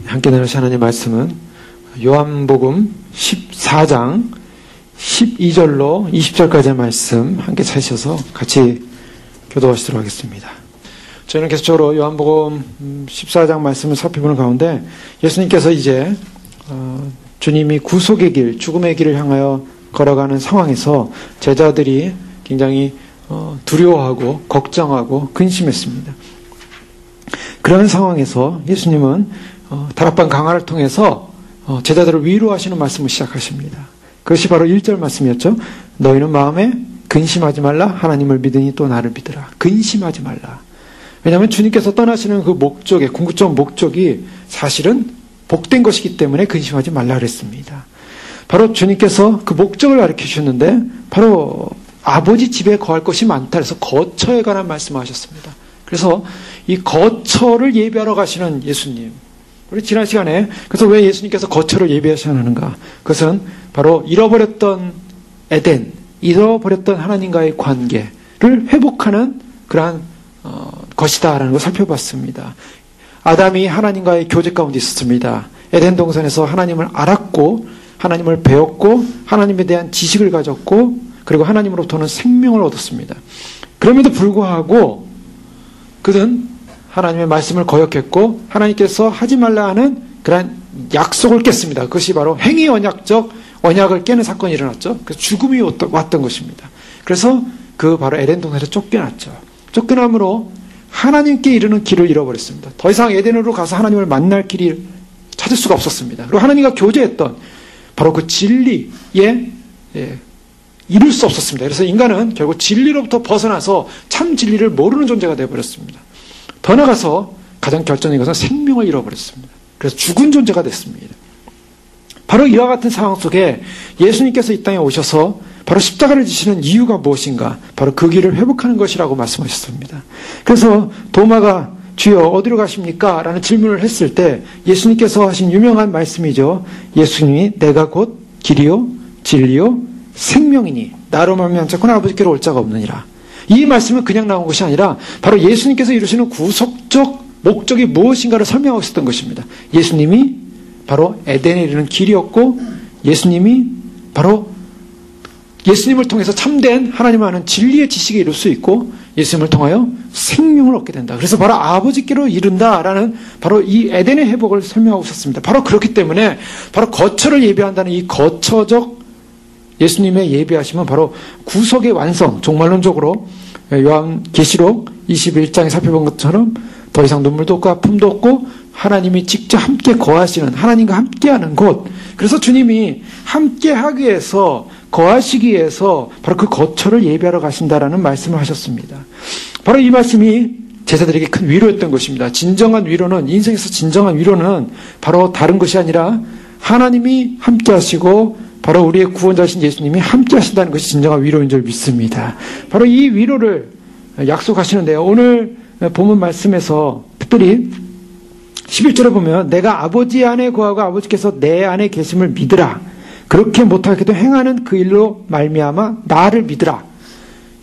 함께 나누실 하나님의 말씀은 요한복음 14장 12절로 20절까지의 말씀 함께 찾으셔서 같이 교도하시도록 하겠습니다. 저희는 계속적으로 요한복음 14장 말씀을 살펴보는 가운데 예수님께서 이제 주님이 구속의 길, 죽음의 길을 향하여 걸어가는 상황에서 제자들이 굉장히 두려워하고 걱정하고 근심했습니다. 그런 상황에서 예수님은 다락방 강화를 통해서 제자들을 위로하시는 말씀을 시작하십니다. 그것이 바로 1절 말씀이었죠. 너희는 마음에 근심하지 말라. 하나님을 믿으니 또 나를 믿으라. 근심하지 말라. 왜냐하면 주님께서 떠나시는 그 목적의 궁극적 목적이 사실은 복된 것이기 때문에 근심하지 말라 그랬습니다. 바로 주님께서 그 목적을 가르쳐 주셨는데 바로 아버지 집에 거할 것이 많다 해서 거처에 관한 말씀을 하셨습니다. 그래서 이 거처를 예배하러 가시는 예수님, 우리 지난 시간에 그래서 왜 예수님께서 거처를 예배하셔야 하는가? 그것은 바로 잃어버렸던 에덴, 잃어버렸던 하나님과의 관계를 회복하는 그러한 것이다라는 걸 살펴봤습니다. 아담이 하나님과의 교제 가운데 있었습니다. 에덴 동산에서 하나님을 알았고 하나님을 배웠고 하나님에 대한 지식을 가졌고 그리고 하나님으로부터는 생명을 얻었습니다. 그럼에도 불구하고 그는 하나님의 말씀을 거역했고 하나님께서 하지 말라 하는 그런 약속을 깼습니다. 그것이 바로 행위 언약적 언약을 깨는 사건이 일어났죠. 그래서 죽음이 왔던 것입니다. 그래서 그 바로 에덴 동산에서 쫓겨났죠. 쫓겨남으로 하나님께 이르는 길을 잃어버렸습니다. 더 이상 에덴으로 가서 하나님을 만날 길을 찾을 수가 없었습니다. 그리고 하나님과 교제했던 바로 그 진리에 이룰 수 없었습니다. 그래서 인간은 결국 진리로부터 벗어나서 참 진리를 모르는 존재가 되어버렸습니다. 더 나아가서 가장 결정적인 것은 생명을 잃어버렸습니다. 그래서 죽은 존재가 됐습니다. 바로 이와 같은 상황 속에 예수님께서 이 땅에 오셔서 바로 십자가를 지시는 이유가 무엇인가? 바로 그 길을 회복하는 것이라고 말씀하셨습니다. 그래서 도마가 주여 어디로 가십니까? 라는 질문을 했을 때 예수님께서 하신 유명한 말씀이죠. 예수님이 내가 곧 길이요 진리요 생명이니 나로 말미암지 않고는 아버지께로 올 자가 없느니라. 이 말씀은 그냥 나온 것이 아니라 바로 예수님께서 이루시는 구속적 목적이 무엇인가를 설명하고 있었던 것입니다. 예수님이 바로 에덴에 이르는 길이었고 예수님이 바로 예수님을 통해서 참된 하나님을 아는 진리의 지식에 이룰 수 있고 예수님을 통하여 생명을 얻게 된다. 그래서 바로 아버지께로 이른다라는 바로 이 에덴의 회복을 설명하고 있었습니다. 바로 그렇기 때문에 바로 거처를 예배한다는 이 거처적 예수님의 예배하심은 바로 구속의 완성, 종말론적으로 요한계시록 21장에 살펴본 것처럼 더 이상 눈물도 없고 아픔도 없고 하나님이 직접 함께 거하시는 하나님과 함께하는 곳. 그래서 주님이 함께하기 위해서 거하시기 위해서 바로 그 거처를 예배하러 가신다라는 말씀을 하셨습니다. 바로 이 말씀이 제자들에게 큰 위로였던 것입니다. 진정한 위로는 인생에서 진정한 위로는 바로 다른 것이 아니라 하나님이 함께하시고 바로 우리의 구원자신 예수님이 함께하신다는 것이 진정한 위로인 줄 믿습니다. 바로 이 위로를 약속하시는데요. 오늘 본문 말씀에서 특별히 11절에 보면 내가 아버지 안에 거하고 아버지께서 내 안에 계심을 믿으라. 그렇게 못하게도 행하는 그 일로 말미암아 나를 믿으라.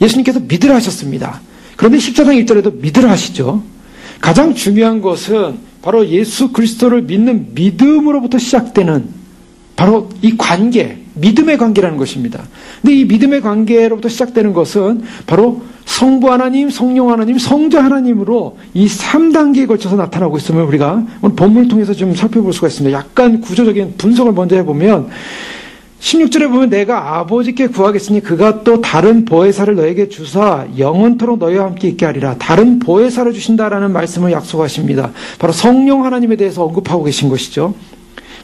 예수님께서 믿으라 하셨습니다. 그런데 14장 1절에도 믿으라 하시죠. 가장 중요한 것은 바로 예수 그리스도를 믿는 믿음으로부터 시작되는 바로 이 관계, 믿음의 관계라는 것입니다. 근데 이 믿음의 관계로부터 시작되는 것은 바로 성부 하나님, 성령 하나님, 성자 하나님으로 이 3단계에 걸쳐서 나타나고 있음을 우리가 오늘 본문을 통해서 좀 살펴볼 수가 있습니다. 약간 구조적인 분석을 먼저 해보면 16절에 보면 내가 아버지께 구하겠으니 그가 또 다른 보혜사를 너에게 주사 영원토록 너희와 함께 있게 하리라. 다른 보혜사를 주신다라는 말씀을 약속하십니다. 바로 성령 하나님에 대해서 언급하고 계신 것이죠.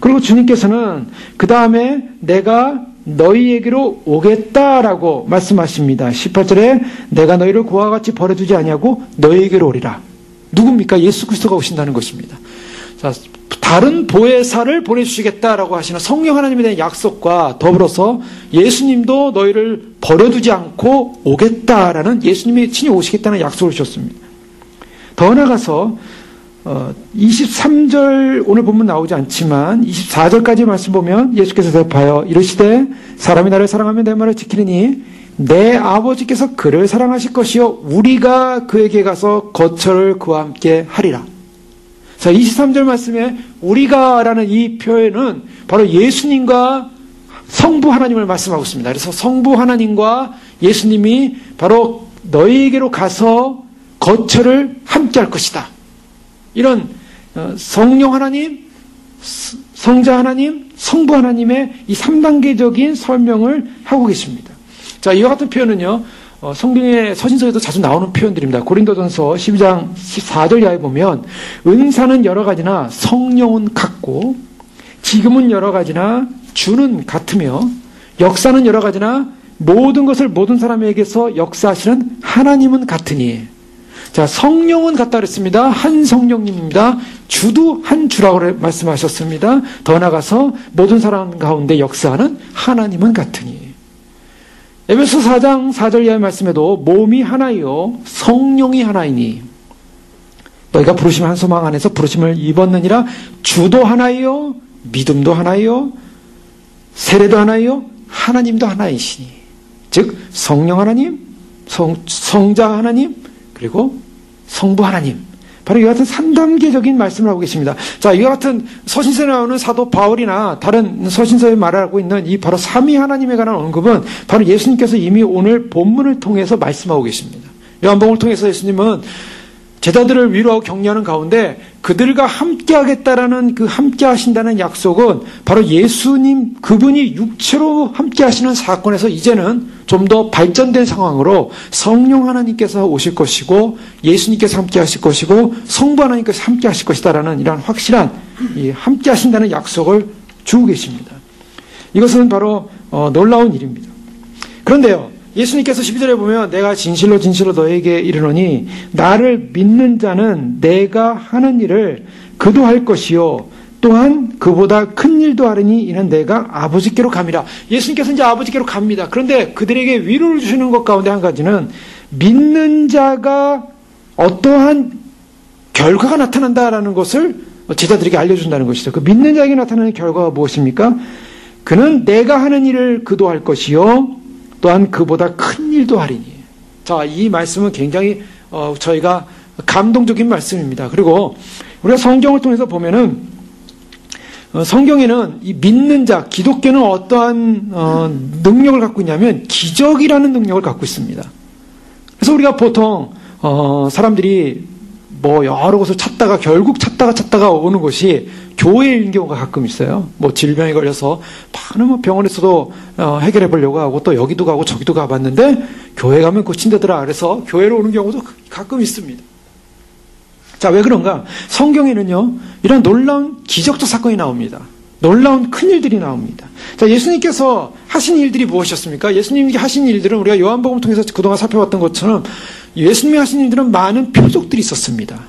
그리고 주님께서는 그 다음에 내가 너희에게로 오겠다라고 말씀하십니다. 18절에 내가 너희를 고와 같이 버려두지 아니하고 너희에게로 오리라. 누굽니까? 예수 그리스도가 오신다는 것입니다. 자, 다른 보혜사를 보내주시겠다라고 하시는 성령 하나님에 대한 약속과 더불어서 예수님도 너희를 버려두지 않고 오겠다라는 예수님이 친히 오시겠다는 약속을 주셨습니다. 더 나아가서 23절 오늘 본문 나오지 않지만 24절까지 말씀 보면 예수께서 대답하여 이르시되 사람이 나를 사랑하면 내 말을 지키느니 내 아버지께서 그를 사랑하실 것이요 우리가 그에게 가서 거처를 그와 함께 하리라. 자, 23절 말씀에 우리가라는 이 표현은 바로 예수님과 성부 하나님을 말씀하고 있습니다. 그래서 성부 하나님과 예수님이 바로 너희에게로 가서 거처를 함께 할 것이다. 이런 성령 하나님, 성자 하나님, 성부 하나님의 이 3단계적인 설명을 하고 계십니다. 자, 이와 같은 표현은요, 성경의 서신서에도 자주 나오는 표현들입니다. 고린도전서 12장 14절 이하에 보면 은사는 여러 가지나 성령은 같고 지금은 여러 가지나 주는 같으며 역사는 여러 가지나 모든 것을 모든 사람에게서 역사하시는 하나님은 같으니. 자, 성령은 같다 그랬습니다. 한 성령님입니다. 주도 한 주라고 말씀하셨습니다. 더 나아가서 모든 사람 가운데 역사하는 하나님은 같으니. 에베소 4장 4절 이하의 말씀에도 몸이 하나이요 성령이 하나이니 너희가 부르심 한 소망 안에서 부르심을 입었느니라. 주도 하나이요 믿음도 하나이요 세례도 하나이요 하나님도 하나이시니. 즉 성령 하나님, 성자 하나님, 그리고 성부 하나님. 바로 이와 같은 3단계적인 말씀을 하고 계십니다. 자, 이와 같은 서신서에 나오는 사도 바울이나 다른 서신서에 말하고 있는 이 바로 삼위 하나님에 관한 언급은 바로 예수님께서 이미 오늘 본문을 통해서 말씀하고 계십니다. 요한복음을 통해서 예수님은 제자들을 위로하고 격려하는 가운데 그들과 함께 하겠다라는 그 함께 하신다는 약속은 바로 예수님 그분이 육체로 함께 하시는 사건에서 이제는 좀 더 발전된 상황으로 성령 하나님께서 오실 것이고 예수님께서 함께 하실 것이고 성부 하나님께서 함께 하실 것이다라는 이런 확실한 이 함께 하신다는 약속을 주고 계십니다. 이것은 바로 놀라운 일입니다. 그런데요, 예수님께서 12절에 보면 내가 진실로 진실로 너에게 이르노니 나를 믿는 자는 내가 하는 일을 그도 할 것이요 또한 그보다 큰 일도 하리니 이는 내가 아버지께로 감이라. 예수님께서 이제 아버지께로 갑니다. 그런데 그들에게 위로를 주시는 것 가운데 한 가지는 믿는 자가 어떠한 결과가 나타난다라는 것을 제자들에게 알려준다는 것이죠. 그 믿는 자에게 나타나는 결과가 무엇입니까? 그는 내가 하는 일을 그도 할 것이요 또한 그보다 큰 일도 하리니. 자, 이 말씀은 굉장히 저희가 감동적인 말씀입니다. 그리고 우리가 성경을 통해서 보면은 성경에는 이 믿는 자, 기독교는 어떠한 능력을 갖고 있냐면 기적이라는 능력을 갖고 있습니다. 그래서 우리가 보통 사람들이 뭐 여러 곳을 찾다가 결국 찾다가 오는 곳이 교회인 경우가 가끔 있어요. 뭐 질병에 걸려서 많은 뭐 병원에서도 해결해 보려고 하고 또 여기도 가고 저기도 가봤는데 교회 가면 고친다더라. 그래서 교회로 오는 경우도 가끔 있습니다. 자, 왜 그런가? 성경에는요, 이런 놀라운 기적적 사건이 나옵니다. 놀라운 큰일들이 나옵니다. 자, 예수님께서 하신 일들이 무엇이었습니까? 예수님이 하신 일들은 우리가 요한복음을 통해서 그동안 살펴봤던 것처럼 예수님이 하신 일들은 많은 표적들이 있었습니다.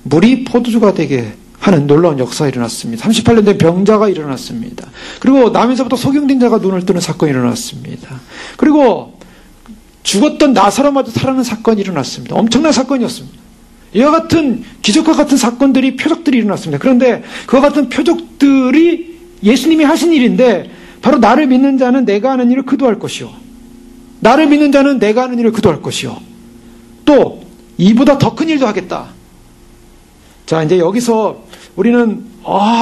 물이 포도주가 되게 하는 놀라운 역사가 일어났습니다. 38년 된 병자가 일어났습니다. 그리고 나면서부터 소경된 자가 눈을 뜨는 사건이 일어났습니다. 그리고 죽었던 나사로마저 살아나는 사건이 일어났습니다. 엄청난 사건이었습니다. 이와 같은 기적과 같은 사건들이 표적들이 일어났습니다. 그런데 그와 같은 표적들이 예수님이 하신 일인데 바로 나를 믿는 자는 내가 하는 일을 그도 할 것이요 나를 믿는 자는 내가 하는 일을 그도 할 것이요 또 이보다 더 큰 일도 하겠다. 자, 이제 여기서 우리는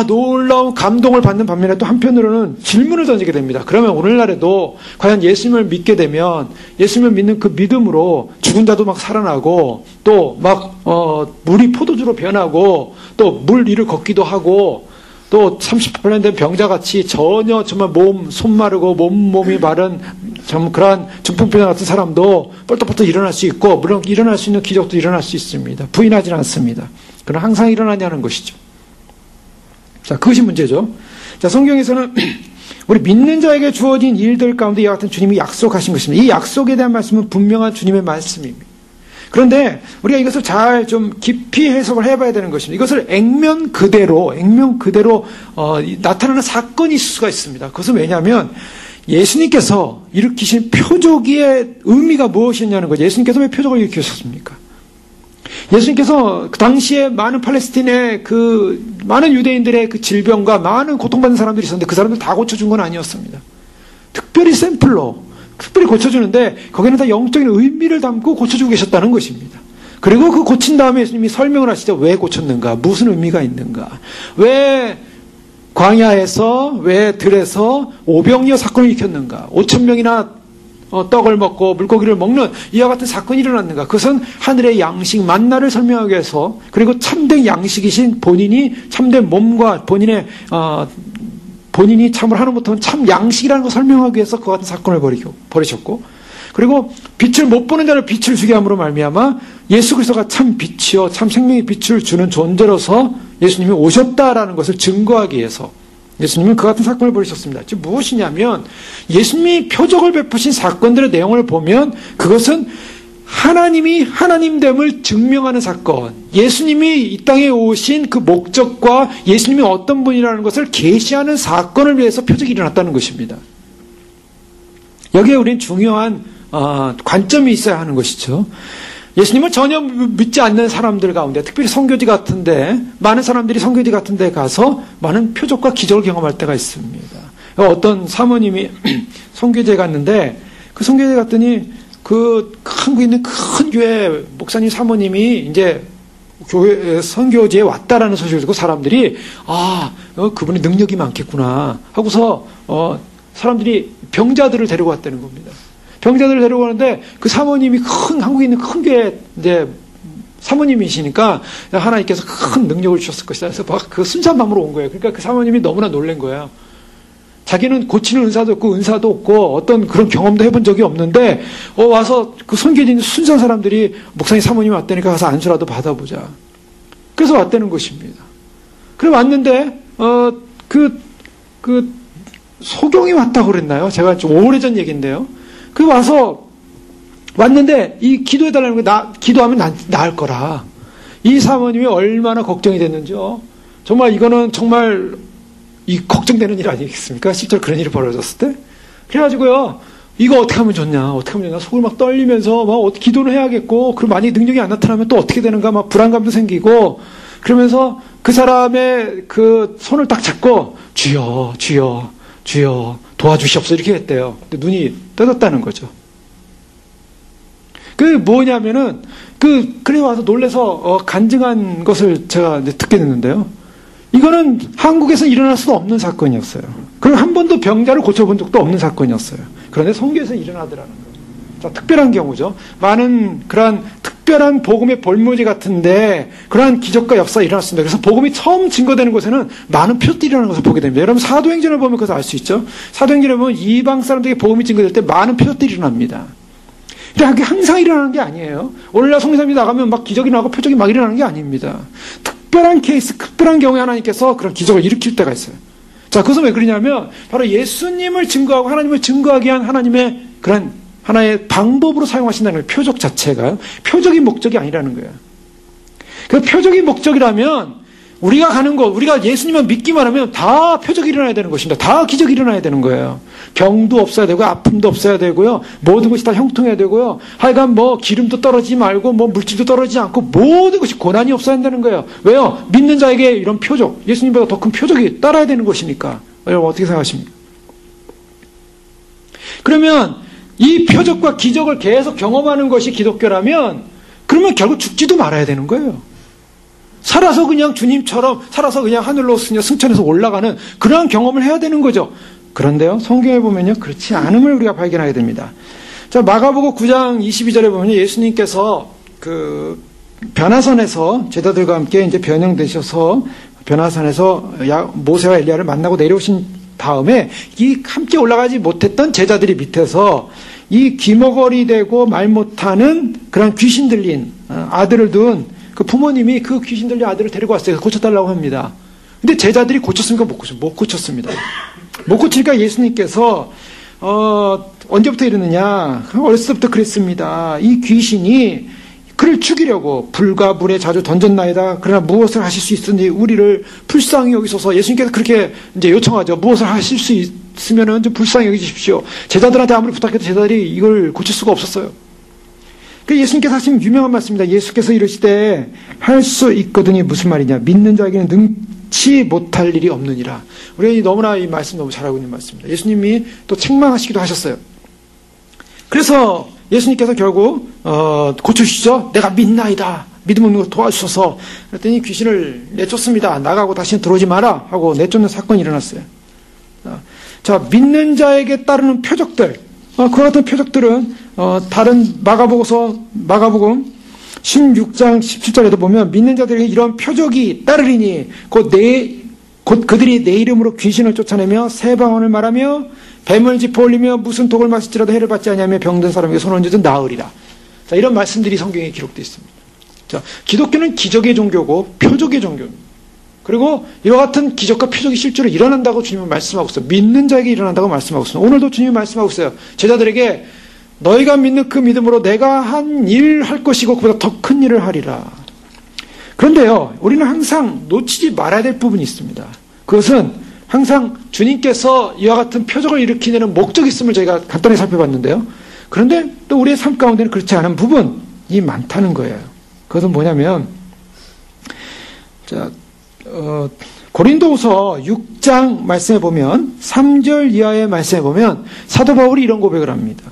놀라운 감동을 받는 반면에 또 한편으로는 질문을 던지게 됩니다. 그러면 오늘날에도 과연 예수님을 믿게 되면 예수님을 믿는 그 믿음으로 죽은 자도 막 살아나고 또 막 물이 포도주로 변하고 또 물 위를 걷기도 하고 또 38년 된 병자같이 전혀 정말 손 마르고 몸이 마른 좀 그러한 중풍병자 같은 사람도 뻘떡뻘떡 일어날 수 있고 물론 일어날 수 있는 기적도 일어날 수 있습니다. 부인하지는 않습니다. 그러나 항상 일어나냐는 것이죠. 자, 그것이 문제죠. 자, 성경에서는 우리 믿는 자에게 주어진 일들 가운데 이와 같은 주님이 약속하신 것입니다. 이 약속에 대한 말씀은 분명한 주님의 말씀입니다. 그런데 우리가 이것을 잘 좀 깊이 해석을 해봐야 되는 것입니다. 이것을 액면 그대로 나타나는 사건이 있을 수가 있습니다. 그것은 왜냐하면 예수님께서 일으키신 표적의 의미가 무엇이었냐는 거죠. 예수님께서 왜 표적을 일으키셨습니까? 예수님께서 그 당시에 많은 팔레스틴의 많은 유대인들의 그 질병과 많은 고통받는 사람들이 있었는데 그 사람들 다 고쳐준 건 아니었습니다. 특별히 샘플로, 특별히 고쳐주는데 거기는 다 영적인 의미를 담고 고쳐주고 계셨다는 것입니다. 그리고 그 고친 다음에 예수님이 설명을 하시죠. 왜 고쳤는가? 무슨 의미가 있는가? 왜 광야에서, 왜 들에서 오병이어 사건을 일으켰는가? 5,000명이나 떡을 먹고 물고기를 먹는 이와 같은 사건이 일어났는가? 그것은 하늘의 양식 만나를 설명하기 위해서, 그리고 참된 양식이신 본인이 참된 몸과 본인의 본인이 참을 하는 못하면 참 양식이라는 것을 설명하기 위해서 그 같은 사건을 벌이셨고, 그리고 빛을 못 보는 자를 빛을 주게 함으로 말미암아 예수 그리스도가 참 빛이요 참 생명의 빛을 주는 존재로서 예수님이 오셨다라는 것을 증거하기 위해서 예수님은 그 같은 사건을 벌이셨습니다. 즉 무엇이냐면 예수님이 표적을 베푸신 사건들의 내용을 보면 그것은 하나님이 하나님됨을 증명하는 사건, 예수님이 이 땅에 오신 그 목적과 예수님이 어떤 분이라는 것을 계시하는 사건을 위해서 표적이 일어났다는 것입니다. 여기에 우리는 중요한 관점이 있어야 하는 것이죠. 예수님을 전혀 믿지 않는 사람들 가운데, 특별히 선교지 같은데, 많은 사람들이 선교지 같은데 가서 많은 표적과 기적을 경험할 때가 있습니다. 어떤 사모님이 선교지에 갔는데, 그 선교지에 갔더니 그 한국에 있는 큰 교회 목사님 사모님이 이제 교회 선교지에 왔다라는 소식을 듣고 사람들이 그분이 능력이 많겠구나 하고서 사람들이 병자들을 데리고 왔다는 겁니다. 병자들을 데리고 가는데 그 사모님이 한국에 있는 큰 교회 이제 사모님이시니까 하나님께서 큰 능력을 주셨을 것이다. 그래서 막 그 순수한 마음으로 온 거예요. 그러니까 그 사모님이 너무나 놀란 거예요. 자기는 고치는 은사도 없고 은사도 없고 어떤 그런 경험도 해본 적이 없는데 와서 그 선교진 순수한 사람들이 목사님 사모님이 왔다니까 가서 안수라도 받아보자. 그래서 왔다는 것입니다. 그래 왔는데 그 소경이 왔다고 그랬나요? 제가 좀 오래전 얘기인데요. 그 와서 왔는데 이 기도해달라는 거 기도하면 나을 거라. 이 사모님이 얼마나 걱정이 됐는지요. 정말 이거는 정말 이 걱정되는 일 아니겠습니까? 실제로 그런 일이 벌어졌을 때. 그래가지고요, 이거 어떻게 하면 좋냐, 어떻게 하면 좋냐, 속을 막 떨리면서 막 기도를 해야겠고, 그리고 만약에 능력이 안 나타나면 또 어떻게 되는가, 막 불안감도 생기고, 그러면서 그 사람의 그 손을 딱 잡고, 주여, 주여, 주여, 도와주시옵소서 이렇게 했대요. 근데 눈이 떠졌다는 거죠. 그 뭐냐면은, 그래 와서 놀래서 간증한 것을 제가 이제 듣게 됐는데요. 이거는 한국에서 일어날 수도 없는 사건이었어요. 그리고 한 번도 병자를 고쳐본 적도 없는 사건이었어요. 그런데 선교에서 일어나더라는 거예요. 자, 특별한 경우죠. 많은 그러한 특별한 복음의 볼모지 같은데 그러한 기적과 역사가 일어났습니다. 그래서 복음이 처음 증거되는 곳에는 많은 표들이 일어나는 것을 보게 됩니다. 여러분 사도행전을 보면 그것을 알 수 있죠. 사도행전을 보면 이방 사람들에게 복음이 증거될 때 많은 표들이 일어납니다. 근데 그게 항상 일어나는 게 아니에요. 오늘날 성교사님이 나가면 막 기적이 나고 표적이 막 일어나는 게 아닙니다. 특별한 케이스, 특별한 경우에 하나님께서 그런 기적을 일으킬 때가 있어요. 자, 그것은 왜 그러냐면 바로 예수님을 증거하고 하나님을 증거하기 위한 하나님의 그런 하나의 방법으로 사용하신다는 거예요. 표적 자체가 표적이 목적이 아니라는 거예요. 그 표적이 목적이라면 우리가 가는 것, 우리가 예수님을 믿기만 하면 다 표적이 일어나야 되는 것입니다. 다 기적이 일어나야 되는 거예요. 병도 없어야 되고 아픔도 없어야 되고요. 모든 것이 다 형통해야 되고요. 하여간 뭐 기름도 떨어지지 말고 뭐 물질도 떨어지지 않고 모든 것이 고난이 없어야 한다는 거예요. 왜요? 믿는 자에게 이런 표적, 예수님보다 더 큰 표적이 따라야 되는 것이니까. 여러분 어떻게 생각하십니까? 그러면 이 표적과 기적을 계속 경험하는 것이 기독교라면 그러면 결국 죽지도 말아야 되는 거예요. 살아서 그냥 주님처럼 살아서 그냥 하늘로 승천해서 올라가는 그러한 경험을 해야 되는 거죠. 그런데요, 성경에 보면요, 그렇지 않음을 우리가 발견하게 됩니다. 자, 마가복음 9장 22절에 보면 예수님께서 그 변화산에서 제자들과 함께 이제 변형되셔서 변화산에서 모세와 엘리야를 만나고 내려오신 다음에 이 함께 올라가지 못했던 제자들이 밑에서 이 귀머거리 되고 말 못하는 그런 귀신 들린 아들을 둔 그 부모님이 그 귀신 들린 아들을 데리고 왔어요. 고쳐달라고 합니다. 근데 제자들이 고쳤습니까? 못 고쳤습니다. 못 고치니까 예수님께서 언제부터 이러느냐? 어렸을 때부터 그랬습니다. 이 귀신이 그를 죽이려고 불과 물에 자주 던졌나이다. 그러나 무엇을 하실 수 있으니 우리를 불쌍히 여기소서. 예수님께서 그렇게 이제 요청하죠. 무엇을 하실 수 있으면은 좀 불쌍히 여기십시오. 제자들한테 아무리 부탁해도 제자들이 이걸 고칠 수가 없었어요. 그 예수님께서 하신 유명한 말씀입니다. 예수께서 이르시되 할 수 있거든이 무슨 말이냐? 믿는 자에게는 능치 못할 일이 없느니라. 우리 너무나 이 말씀 너무 잘하고 있는 말씀입니다. 예수님이 또 책망하시기도 하셨어요. 그래서 예수님께서 결국 고쳐주시죠. 내가 믿나이다. 믿음 없는 걸 도와주셔서. 그랬더니 귀신을 내쫓습니다. 나가고 다시는 들어오지 마라 하고 내쫓는 사건이 일어났어요. 자, 믿는 자에게 따르는 표적들, 그와 같은 표적들은 다른 마가복음 16장 17절에도 보면 믿는 자들에게 이런 표적이 따르리니 곧 그들이 내 이름으로 귀신을 쫓아내며 새 방언을 말하며 뱀을 짚어 올리며 무슨 독을 마실지라도 해를 받지 아니하며 병든 사람에게 손을 얹어도 나으리라. 자, 이런 말씀들이 성경에 기록되어 있습니다. 자, 기독교는 기적의 종교고 표적의 종교입니다. 그리고 이와 같은 기적과 표적이 실제로 일어난다고 주님은 말씀하고 있어요. 믿는 자에게 일어난다고 말씀하고 있어요. 오늘도 주님이 말씀하고 있어요. 제자들에게 너희가 믿는 그 믿음으로 내가 한 일 할 것이고 그보다 더 큰 일을 하리라. 그런데요, 우리는 항상 놓치지 말아야 될 부분이 있습니다. 그것은 항상 주님께서 이와 같은 표적을 일으키는 목적이 있음을 저희가 간단히 살펴봤는데요. 그런데 또 우리의 삶 가운데는 그렇지 않은 부분이 많다는 거예요. 그것은 뭐냐면, 자, 고린도후서 6장 말씀에 보면 3절 이하의 말씀에 보면 사도 바울이 이런 고백을 합니다.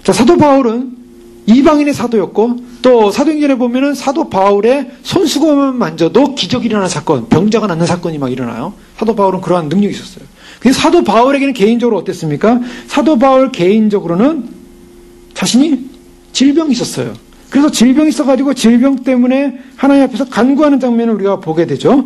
자, 사도 바울은 이방인의 사도였고 또 사도행전에 보면은 사도 바울의 손수건만 만져도 기적이 일어나는 사건, 병자가 낫는 사건이 막 일어나요. 사도 바울은 그러한 능력이 있었어요. 그래서 사도 바울에게는 개인적으로 어땠습니까? 사도 바울 개인적으로는 자신이 질병이 있었어요. 그래서 질병이 있어가지고 질병 때문에 하나님 앞에서 간구하는 장면을 우리가 보게 되죠.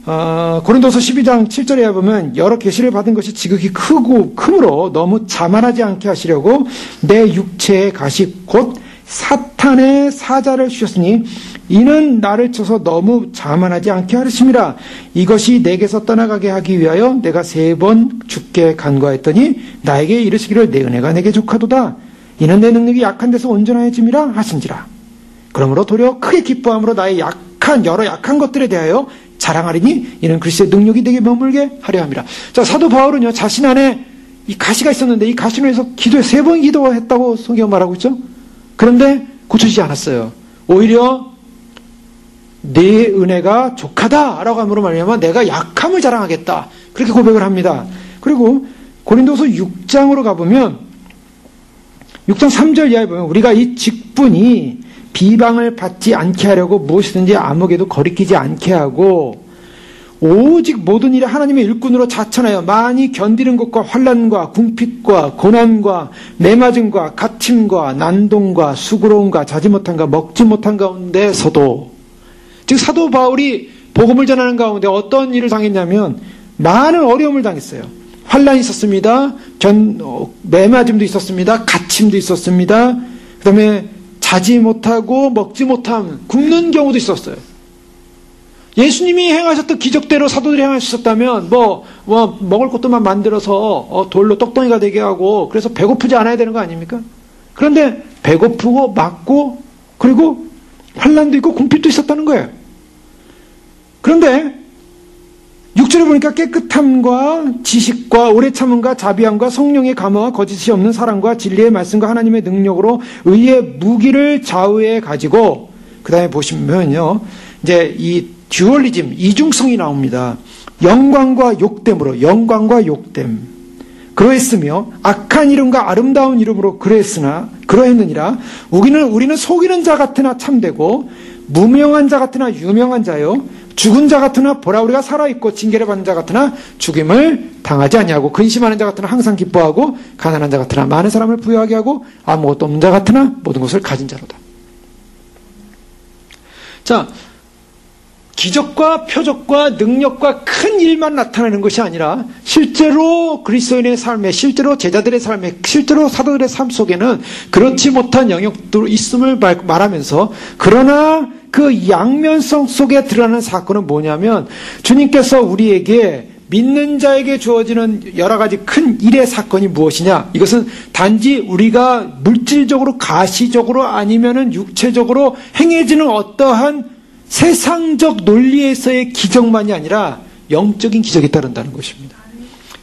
고린도서 12장 7절에 보면 여러 계시를 받은 것이 지극히 크므로 너무 자만하지 않게 하시려고 내 육체의 가시 곧 사탄의 사자를 주셨으니 이는 나를 쳐서 너무 자만하지 않게 하심이라. 이것이 내게서 떠나가게 하기 위하여 내가 3번 주께 간구하였더니 나에게 이르시기를 내 은혜가 내게 족하도다. 이는 내 능력이 약한 데서 온전하여짐이라 하신지라. 그러므로 도리어 크게 기뻐함으로 나의 여러 약한 것들에 대하여 자랑하리니 이는 그리스도의 능력이 내게 머물게 하려 함이라. 자, 사도 바울은요, 자신 안에 이 가시가 있었는데 이 가시로 해서 3번 기도했다고 성경 말하고 있죠. 그런데 고쳐지지 않았어요. 오히려 내 은혜가 족하다라고 함으로 말미암아 내가 약함을 자랑하겠다. 그렇게 고백을 합니다. 그리고 고린도서 6장으로 가보면 6장 3절 이하에 보면 우리가 이 직분이 비방을 받지 않게 하려고 무엇이든지 아무에게도 거리끼지 않게 하고 오직 모든 일에 하나님의 일꾼으로 자천하여 많이 견디는 것과 환난과 궁핍과 고난과 매맞음과 갇힘과 난동과 수고로움과 자지 못함과 먹지 못한 가운데서도, 즉 사도 바울이 복음을 전하는 가운데 어떤 일을 당했냐면 많은 어려움을 당했어요. 환난이 있었습니다. 매맞음도 있었습니다. 갇힘도 있었습니다. 그 다음에 자지 못하고 먹지 못함, 굶는 경우도 있었어요. 예수님이 행하셨던 기적대로 사도들이 행하셨다면 먹을 것도만 만들어서 돌로 떡덩이가 되게 하고 그래서 배고프지 않아야 되는 거 아닙니까? 그런데 배고프고 맞고 그리고 환난도 있고 궁핍도 있었다는 거예요. 그런데 6절에 보니까 깨끗함과 지식과 오래 참음과 자비함과 성령의 감화와 거짓이 없는 사랑과 진리의 말씀과 하나님의 능력으로 의의 무기를 좌우에 가지고, 그 다음에 보시면요, 이제 이 듀얼리즘, 이중성이 나옵니다. 영광과 욕됨으로, 영광과 욕됨. 그러했으며 악한 이름과 아름다운 이름으로 그러했느니라. 우리는 속이는 자 같으나 참되고 무명한 자 같으나 유명한 자요, 죽은 자 같으나 보라 우리가 살아있고 징계를 받는 자 같으나 죽임을 당하지 아니하고 근심하는 자 같으나 항상 기뻐하고 가난한 자 같으나 많은 사람을 부유하게 하고 아무것도 없는 자 같으나 모든 것을 가진 자로다. 자, 기적과 표적과 능력과 큰 일만 나타나는 것이 아니라 실제로 그리스도인의 삶에, 실제로 제자들의 삶에, 실제로 사도들의 삶 속에는 그렇지 못한 영역도 있음을 말하면서, 그러나 그 양면성 속에 드러나는 사건은 뭐냐면 주님께서 우리에게 믿는 자에게 주어지는 여러 가지 큰 일의 사건이 무엇이냐? 이것은 단지 우리가 물질적으로, 가시적으로 아니면은 육체적으로 행해지는 어떠한 세상적 논리에서의 기적만이 아니라 영적인 기적이 따른다는 것입니다.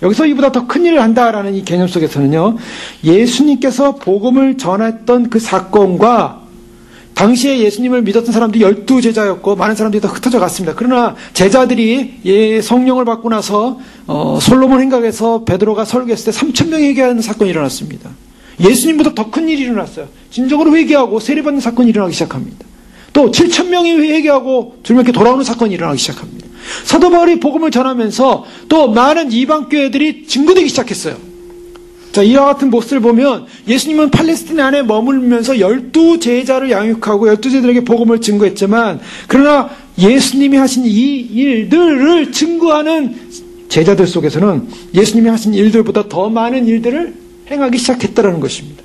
여기서 이보다 더 큰 일을 한다라는 이 개념 속에서는요, 예수님께서 복음을 전했던 그 사건과 당시에 예수님을 믿었던 사람들이 12제자였고 많은 사람들이 다 흩어져 갔습니다. 그러나 제자들이 성령을 받고 나서 솔로몬 행각에서 베드로가 설교했을 때 3,000명에게 하는 사건이 일어났습니다. 예수님보다 더 큰 일이 일어났어요. 진정으로 회개하고 세례받는 사건이 일어나기 시작합니다. 또 7,000명이 회개하고 주님께 돌아오는 사건이 일어나기 시작합니다. 사도 바울이 복음을 전하면서 또 많은 이방 교회들이 증거되기 시작했어요. 자, 이와 같은 모습을 보면 예수님은 팔레스타인 안에 머물면서 12제자를 양육하고 12제자들에게 복음을 증거했지만, 그러나 예수님이 하신 이 일들을 증거하는 제자들 속에서는 예수님이 하신 일들보다 더 많은 일들을 행하기 시작했다는 것입니다.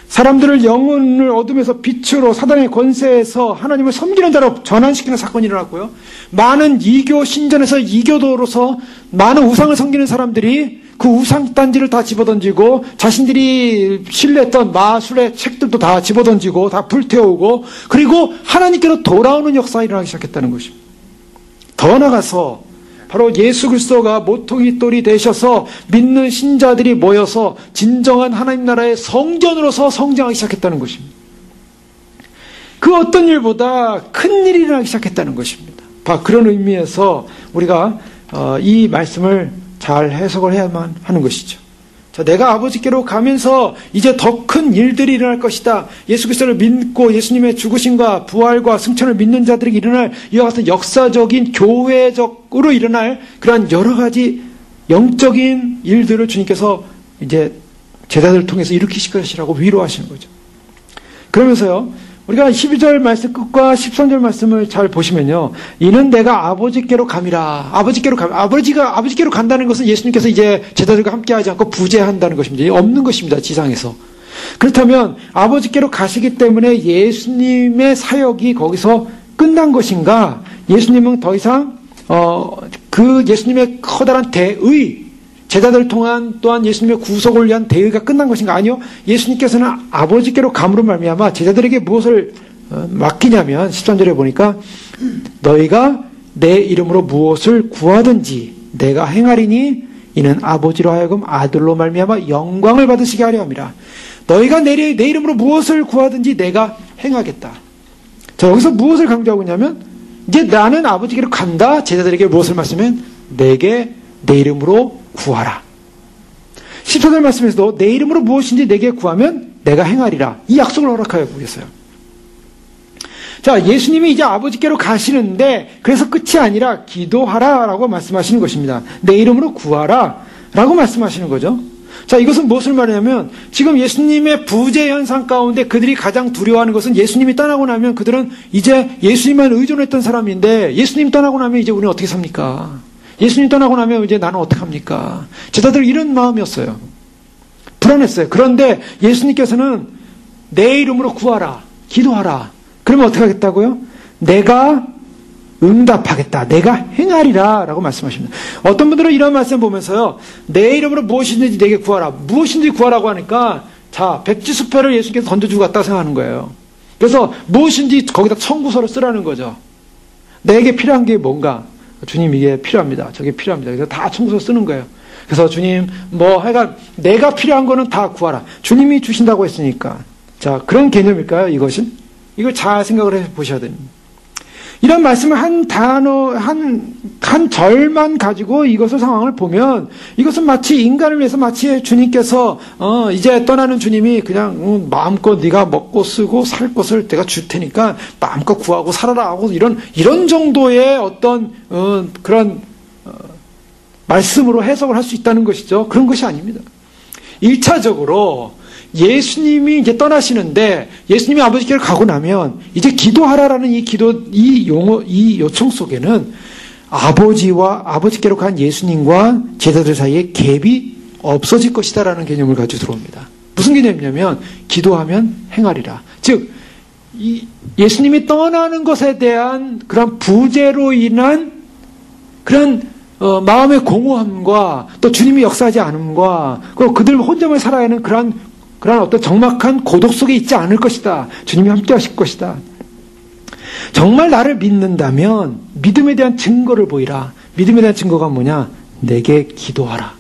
사람들을 영혼을 어둠에서 빛으로 사단의 권세에서 하나님을 섬기는 자로 전환시키는 사건이 일어났고요. 많은 이교 신전에서 이교도로서 많은 우상을 섬기는 사람들이 그 우상 단지를 다 집어던지고 자신들이 신뢰했던 마술의 책들도 다 집어던지고 다 불태우고, 그리고 하나님께로 돌아오는 역사가 일어나기 시작했다는 것입니다. 더 나아가서 바로 예수 그리스도가 모퉁이 돌이 되셔서 믿는 신자들이 모여서 진정한 하나님 나라의 성전으로서 성장하기 시작했다는 것입니다. 그 어떤 일보다 큰 일이 일어나기 시작했다는 것입니다. 그런 의미에서 우리가 이 말씀을 잘 해석을 해야만 하는 것이죠. 자, 내가 아버지께로 가면서 이제 더 큰 일들이 일어날 것이다. 예수 그리스도를 믿고 예수님의 죽으심과 부활과 승천을 믿는 자들에게 일어날 이와 같은 역사적인 교회적으로 일어날 그러한 여러 가지 영적인 일들을 주님께서 이제 제자들을 통해서 일으키실 것이라고 위로하시는 거죠. 그러면서요, 우리가 12절 말씀 끝과 13절 말씀을 잘 보시면요, 이는 내가 아버지께로 감이라. 아버지께로 간다는 것은 예수님께서 이제 제자들과 함께 하지 않고 부재한다는 것입니다. 없는 것입니다, 지상에서. 그렇다면 아버지께로 가시기 때문에 예수님의 사역이 거기서 끝난 것인가? 예수님은 더 이상 그 예수님의 커다란 대의, 제자들을 통한 또한 예수님의 구속을 위한 대의가 끝난 것인가? 아니요. 예수님께서는 아버지께로 감으로 말미암아 제자들에게 무엇을 맡기냐면 13절에 보니까 너희가 내 이름으로 무엇을 구하든지 내가 행하리니 이는 아버지로 하여금 아들로 말미암아 영광을 받으시게 하려 함이라. 너희가 내 이름으로 무엇을 구하든지 내가 행하겠다. 자, 여기서 무엇을 강조하고 있냐면 이제 나는 아버지께로 간다. 제자들에게 무엇을 말씀하면 내게 내 이름으로 구하라. 14절 말씀에서도 내 이름으로 무엇인지 내게 구하면 내가 행하리라. 이 약속을 허락하고 계세요. 자, 예수님이 이제 아버지께로 가시는데 그래서 끝이 아니라 기도하라라고 말씀하시는 것입니다. 내 이름으로 구하라라고 말씀하시는 거죠. 자, 이것은 무엇을 말하냐면 지금 예수님의 부재 현상 가운데 그들이 가장 두려워하는 것은 예수님이 떠나고 나면 그들은 이제 예수님만 의존했던 사람인데 예수님 떠나고 나면 이제 우리는 어떻게 삽니까? 예수님 떠나고 나면 이제 나는 어떡합니까? 제자들 이런 마음이었어요. 불안했어요. 그런데 예수님께서는 내 이름으로 구하라, 기도하라. 그러면 어떻게 하겠다고요? 내가 응답하겠다. 내가 행하리라 라고 말씀하십니다. 어떤 분들은 이런 말씀 보면서요, 내 이름으로 무엇이든지 내게 구하라. 무엇인지 구하라고 하니까 자, 백지수표를 예수님께서 던져주고 갔다 생각하는 거예요. 그래서 무엇인지 거기다 청구서를 쓰라는 거죠. 내게 필요한 게 뭔가? 주님 이게 필요합니다. 저게 필요합니다. 그래서 다 청구서 쓰는 거예요. 그래서 주님 하여간 내가 필요한 거는 다 구하라. 주님이 주신다고 했으니까. 자, 그런 개념일까요, 이것은? 이걸 잘 생각을 해 보셔야 됩니다. 이런 말씀을 한 단어, 한 절만 가지고 이것을 상황을 보면 이것은 마치 인간을 위해서 마치 주님께서 이제 떠나는 주님이 그냥 마음껏 네가 먹고 쓰고 살 것을 내가 줄 테니까 마음껏 구하고 살아라 하고 이런 정도의 어떤 그런 말씀으로 해석을 할 수 있다는 것이죠. 그런 것이 아닙니다. 1차적으로 예수님이 이제 떠나시는데 예수님이 아버지께로 가고 나면 이제 기도하라라는 이 요청 속에는 아버지께로 간 예수님과 제자들 사이에 갭이 없어질 것이다라는 개념을 가지고 들어옵니다. 무슨 개념이냐면 기도하면 행하리라. 즉 예수님이 떠나는 것에 대한 그런 부재로 인한 그런 마음의 공허함과 또 주님이 역사하지 않음과 그들 혼자만 살아야 하는 그런 어떤 적막한 고독 속에 있지 않을 것이다. 주님이 함께 하실 것이다. 정말 나를 믿는다면 믿음에 대한 증거를 보이라. 믿음에 대한 증거가 뭐냐? 내게 기도하라.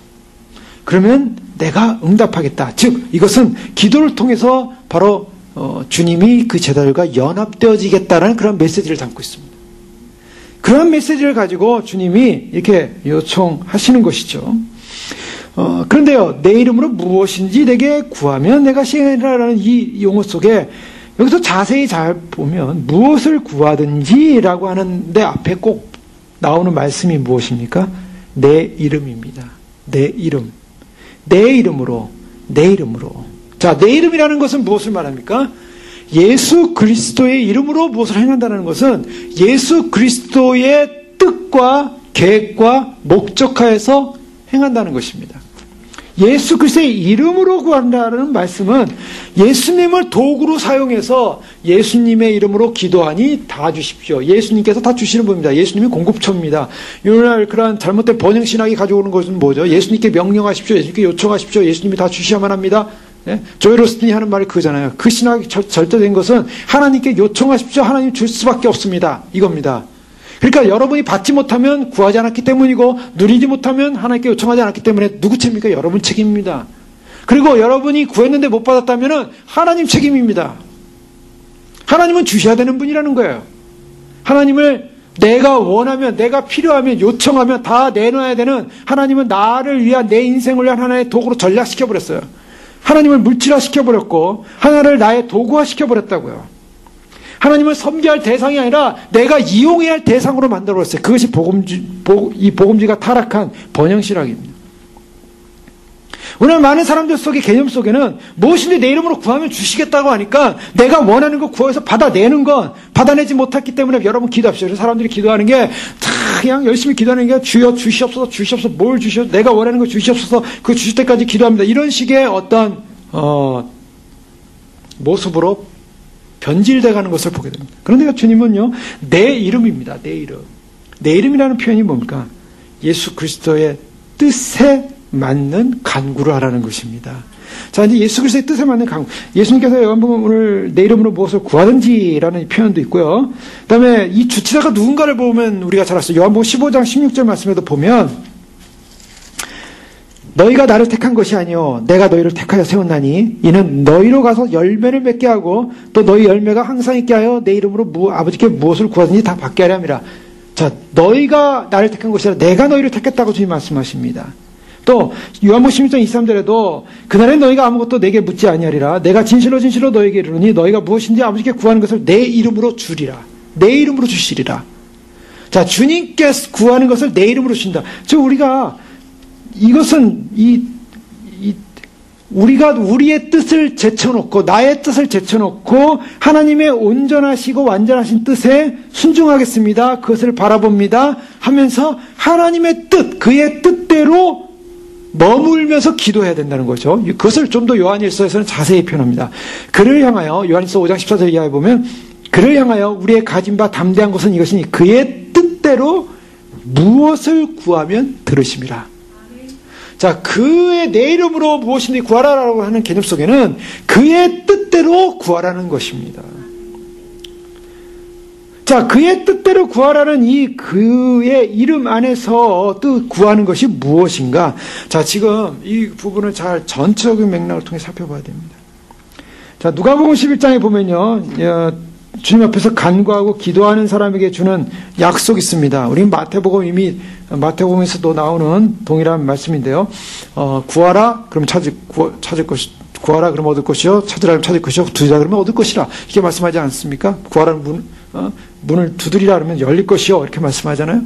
그러면 내가 응답하겠다. 즉 이것은 기도를 통해서 바로 주님이 그 제자들과 연합되어지겠다는 그런 메시지를 담고 있습니다. 그런 메시지를 가지고 주님이 이렇게 요청하시는 것이죠. 그런데요, 내 이름으로 무엇인지 내게 구하면 내가 시행하리라는 이 용어 속에 여기서 자세히 잘 보면 무엇을 구하든지라고 하는데 앞에 꼭 나오는 말씀이 무엇입니까? 내 이름입니다. 내 이름. 내 이름으로. 자, 내 이름이라는 것은 무엇을 말합니까? 예수 그리스도의 이름으로 무엇을 행한다는 것은 예수 그리스도의 뜻과 계획과 목적하에서 행한다는 것입니다. 예수 그리스도의 이름으로 구한다는 말씀은 예수님을 도구로 사용해서 예수님의 이름으로 기도하니 다 주십시오. 예수님께서 다 주시는 분입니다. 예수님이 공급처입니다. 오늘날 그러한 잘못된 번영신학이 가져오는 것은 뭐죠? 예수님께 명령하십시오. 예수님께 요청하십시오. 예수님이 다 주셔야만 합니다. 네? 조엘 오스틴이 하는 말이 그거잖아요. 그 신학이 절대된 것은 하나님께 요청하십시오. 하나님 줄 수밖에 없습니다. 이겁니다. 그러니까 여러분이 받지 못하면 구하지 않았기 때문이고 누리지 못하면 하나님께 요청하지 않았기 때문에 누구 책입니까? 여러분 책임입니다. 그리고 여러분이 구했는데 못 받았다면 하나님 책임입니다. 하나님은 주셔야 되는 분이라는 거예요. 하나님을 내가 원하면, 내가 필요하면, 요청하면 다 내놔야 되는 하나님은 나를 위한, 내 인생을 위한 하나의 도구로 전략시켜버렸어요. 하나님을 물질화시켜버렸고 하나를 나의 도구화시켜버렸다고요. 하나님을 섬겨야 할 대상이 아니라 내가 이용해야 할 대상으로 만들어버렸어요. 그것이 이 복음주의가 타락한 번영신학입니다. 오늘 많은 사람들 속의 개념 속에는 무엇인지 내 이름으로 구하면 주시겠다고 하니까 내가 원하는 거 구해서 받아내는 건 받아내지 못했기 때문에 여러분 기도합시오. 사람들이 기도하는 게 그냥 열심히 기도하는 게 주여 주시옵소서 주시옵소서 뭘 주시옵소서 내가 원하는 거 주시옵소서 그 주실 때까지 기도합니다. 이런 식의 어떤 모습으로 변질돼 가는 것을 보게 됩니다. 그런데 주님은요, 내 이름입니다. 내 이름. 내 이름이라는 표현이 뭡니까? 예수 그리스도의 뜻에 맞는 간구를 하라는 것입니다. 자, 이제 예수 그리스도의 뜻에 맞는 간구. 예수님께서 요한복음 오늘 내 이름으로 무엇을 구하든지라는 표현도 있고요. 그 다음에 이 주치자가 누군가를 보면 우리가 잘 알았어요. 요한복음 15장 16절 말씀에도 보면 너희가 나를 택한 것이 아니요 내가 너희를 택하여 세웠나니 이는 너희로 가서 열매를 맺게 하고 또 너희 열매가 항상 있게 하여 내 이름으로 아버지께 무엇을 구하든지 다 받게 하려 함이라. 자, 너희가 나를 택한 것이 아니라 내가 너희를 택했다고 주님 말씀하십니다. 또 요한복음 16장 23절에도 그날에 너희가 아무것도 내게 묻지 아니하리라. 내가 진실로 진실로 너희에게 이르노니 너희가 무엇인지 아버지께 구하는 것을 내 이름으로 주리라. 내 이름으로 주시리라. 자, 주님께 구하는 것을 내 이름으로 주신다. 즉 우리가 이것은 우리가 우리의 뜻을 제쳐놓고 나의 뜻을 제쳐놓고 하나님의 온전하시고 완전하신 뜻에 순종하겠습니다. 그것을 바라봅니다. 하면서 하나님의 뜻, 그의 뜻대로 머물면서 기도해야 된다는 거죠. 그것을 좀 더 요한일서에서는 자세히 표현합니다. 그를 향하여 요한일서 5장 14절 이하에 보면 그를 향하여 우리의 가진 바 담대한 것은 이것이니 그의 뜻대로 무엇을 구하면 들으심이라. 자, 그의 내 이름으로 무엇인지 구하라라고 하는 개념 속에는 그의 뜻대로 구하라는 것입니다. 자, 그의 뜻대로 구하라는 이 그의 이름 안에서 또 구하는 것이 무엇인가? 자, 지금 이 부분을 잘 전체적인 맥락을 통해 살펴봐야 됩니다. 자, 누가복음 11장에 보면요, 주님 앞에서 간구하고 기도하는 사람에게 주는 약속이 있습니다. 우리는 마태복음 이미 마태복음에서도 나오는 동일한 말씀인데요. 구하라 그러면 찾을 것이 구하라 그러면 얻을 것이요 찾으라 그러면 찾을 것이요 두드리라 그러면 얻을 것이라 이렇게 말씀하지 않습니까? 구하라는 문을 두드리라 그러면 열릴 것이요 이렇게 말씀하잖아요.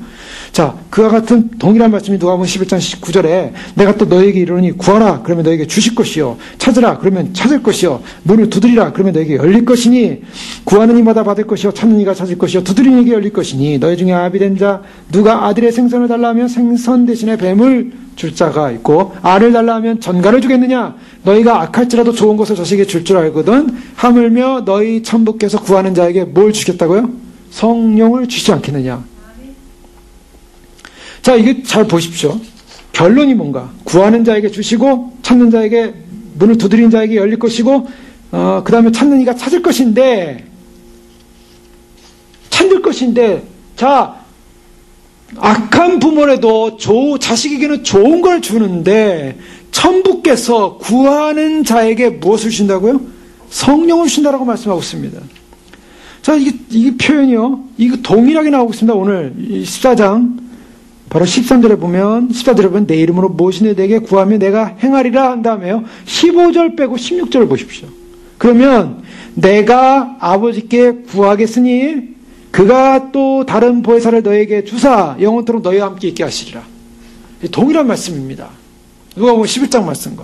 자, 그와 같은 동일한 말씀이 누가복음 11장 19절에 내가 또 너에게 이르노니 구하라 그러면 너에게 주실 것이요 찾으라 그러면 찾을 것이요 문을 두드리라 그러면 너에게 열릴 것이니 구하는 이마다 받을 것이요 찾는 이가 찾을 것이요 두드리는 이에게 열릴 것이니 너희 중에 아비된 자 누가 아들의 생선을 달라 하면 생선 대신에 뱀을 줄 자가 있고 알을 달라 하면 전갈을 주겠느냐? 너희가 악할지라도 좋은 것을 자식에게 줄 줄 알거든 하물며 너희 천부께서 구하는 자에게 뭘 주겠다고요? 성령을 주시지 않겠느냐? 자, 이게 잘 보십시오. 결론이 뭔가? 구하는 자에게 주시고 찾는 자에게 문을 두드리는 자에게 열릴 것이고 그 다음에 찾는 이가 찾을 것인데 자, 악한 부모라도 자식에게는 좋은 걸 주는데 천부께서 구하는 자에게 무엇을 주신다고요? 성령을 주신다라고 말씀하고 있습니다. 자, 이게 표현이요. 이거 동일하게 나오고 있습니다. 오늘 14장 바로 13절에 보면 내 이름으로 무엇이든지 내게 구하면 내가 행하리라 한 다음에요. 15절 빼고 16절을 보십시오. 그러면 내가 아버지께 구하겠으니 그가 또 다른 보혜사를 너에게 주사 영원토록 너희와 함께 있게 하시리라. 동일한 말씀입니다. 누가복음 11장 말씀과.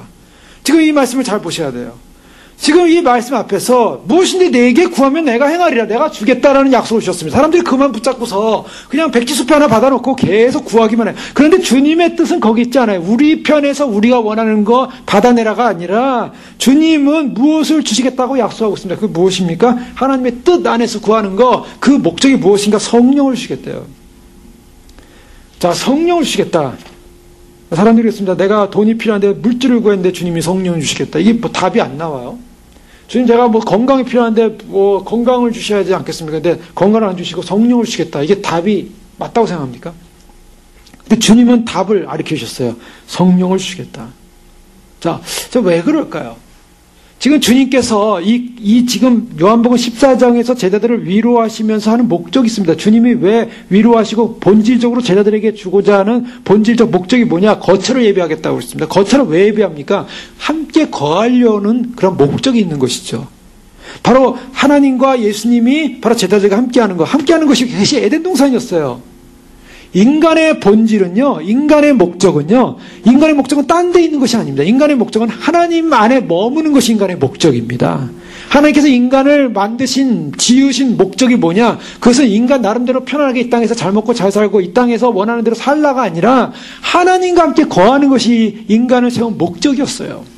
지금 이 말씀을 잘 보셔야 돼요. 지금 이 말씀 앞에서 무엇인데 내게 구하면 내가 행하리라, 내가 주겠다라는 약속을 주셨습니다. 사람들이 그만 붙잡고서 그냥 백지수표 하나 받아놓고 계속 구하기만 해요. 그런데 주님의 뜻은 거기 있지 않아요. 우리 편에서 우리가 원하는 거 받아내라가 아니라 주님은 무엇을 주시겠다고 약속하고 있습니다. 그게 무엇입니까? 하나님의 뜻 안에서 구하는 거, 그 목적이 무엇인가? 성령을 주시겠대요. 자, 성령을 주시겠다. 사람들이 그랬습니다. 내가 돈이 필요한데 물질을 구했는데 주님이 성령을 주시겠다. 이게 뭐 답이 안 나와요. 주님, 제가 뭐 건강이 필요한데 뭐 건강을 주셔야 하지 않겠습니까? 근데 건강을 안 주시고 성령을 주시겠다. 이게 답이 맞다고 생각합니까? 근데 주님은 답을 가르쳐 주셨어요. 성령을 주시겠다. 자, 왜 그럴까요? 지금 주님께서 지금 요한복음 14장에서 제자들을 위로하시면서 하는 목적이 있습니다. 주님이 왜 위로하시고 본질적으로 제자들에게 주고자 하는 본질적 목적이 뭐냐? 거처를 예비하겠다고 했습니다. 거처를 왜 예비합니까? 함께 거하려는 그런 목적이 있는 것이죠. 바로 하나님과 예수님이 바로 제자들과 함께하는 것, 함께하는 것이 그것이 에덴 동산이었어요. 인간의 본질은요, 인간의 목적은 딴 데 있는 것이 아닙니다. 인간의 목적은 하나님 안에 머무는 것이 인간의 목적입니다. 하나님께서 인간을 지으신 목적이 뭐냐? 그것은 인간 나름대로 편안하게 이 땅에서 잘 먹고 잘 살고 이 땅에서 원하는 대로 살라가 아니라 하나님과 함께 거하는 것이 인간을 세운 목적이었어요.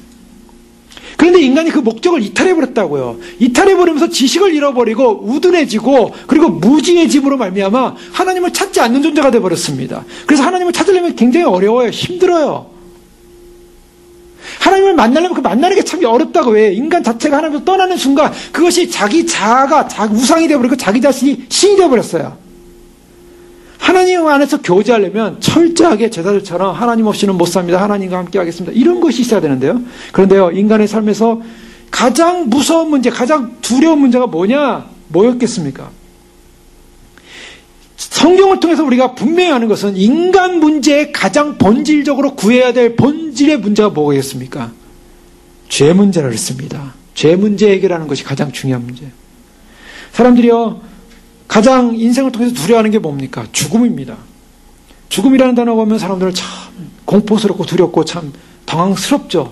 그런데 인간이 그 목적을 이탈해버렸다고요. 이탈해버리면서 지식을 잃어버리고 우둔해지고 그리고 무지해짐으로 말미암아 하나님을 찾지 않는 존재가 되어버렸습니다. 그래서 하나님을 찾으려면 굉장히 어려워요. 힘들어요. 하나님을 만나려면 그 만나는 게 참 어렵다고 해. 인간 자체가 하나님에서 떠나는 순간 그것이 자기 자아가 우상이 되어버리고 자기 자신이 신이 되어버렸어요. 하나님 안에서 교제하려면 철저하게 제자들처럼 하나님 없이는 못 삽니다. 하나님과 함께 하겠습니다. 이런 것이 있어야 되는데요. 그런데요, 인간의 삶에서 가장 무서운 문제, 가장 두려운 문제가 뭐였겠습니까? 성경을 통해서 우리가 분명히 아는 것은 인간 문제에 가장 본질적으로 구해야 될 본질의 문제가 뭐겠습니까? 죄 문제라고 했습니다. 죄 문제 해결하는 것이 가장 중요한 문제예요. 사람들이요, 가장 인생을 통해서 두려워하는 게 뭡니까? 죽음입니다. 죽음이라는 단어 보면 사람들은 참 공포스럽고 두렵고 참 당황스럽죠.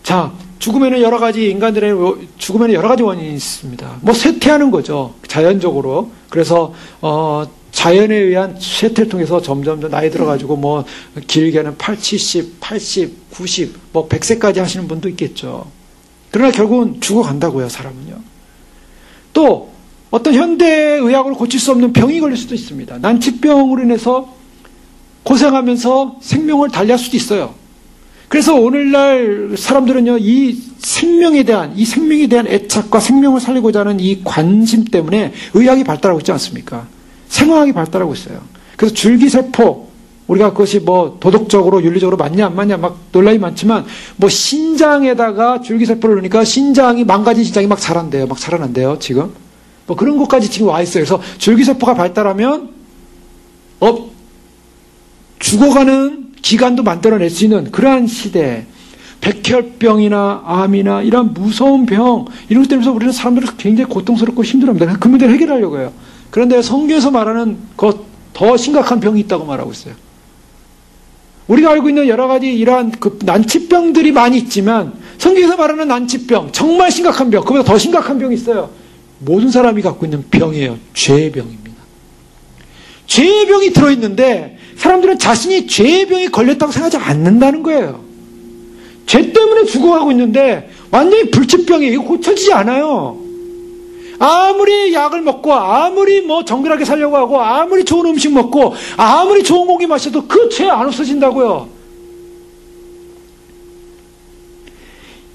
자, 죽음에는 여러 가지 원인이 있습니다. 뭐 쇠퇴하는 거죠. 자연적으로. 그래서 자연에 의한 쇠퇴를 통해서 점점 나이 들어가지고 뭐 길게는 70, 80, 90, 뭐 100세까지 하시는 분도 있겠죠. 그러나 결국은 죽어간다고요, 사람은요. 또 어떤 현대의학으로 고칠 수 없는 병이 걸릴 수도 있습니다. 난치병으로 인해서 고생하면서 생명을 달리할 수도 있어요. 그래서 오늘날 사람들은요, 이 생명에 대한 애착과 생명을 살리고자 하는 이 관심 때문에 의학이 발달하고 있지 않습니까? 생화학이 발달하고 있어요. 그래서 줄기세포, 우리가 그것이 뭐 도덕적으로 윤리적으로 맞냐 안 맞냐 막 논란이 많지만 뭐 신장에다가 줄기세포를 넣으니까 망가진 신장이 막 자라난대요, 지금. 뭐 그런 것까지 지금 와 있어요. 그래서 줄기세포가 발달하면 죽어가는 기관도 만들어낼 수 있는 그러한 시대, 백혈병이나 암이나 이런 무서운 병, 이런 것 때문에 우리는 사람들은 굉장히 고통스럽고 힘들어합니다. 그 문제를 해결하려고 해요. 그런데 성경에서 말하는 더 심각한 병이 있다고 말하고 있어요. 우리가 알고 있는 여러 가지 이러한 난치병들이 많이 있지만 성경에서 말하는 난치병, 정말 심각한 병, 그보다 더 심각한 병이 있어요. 모든 사람이 갖고 있는 병이에요. 죄의 병입니다. 죄의 병이 들어있는데 사람들은 자신이 죄의 병이 걸렸다고 생각하지 않는다는 거예요. 죄 때문에 죽어가고 있는데 완전히 불치병이에요. 이거 고쳐지지 않아요. 아무리 약을 먹고 아무리 뭐 정결하게 살려고 하고 아무리 좋은 음식 먹고 아무리 좋은 공기 마셔도 그 죄 안 없어진다고요.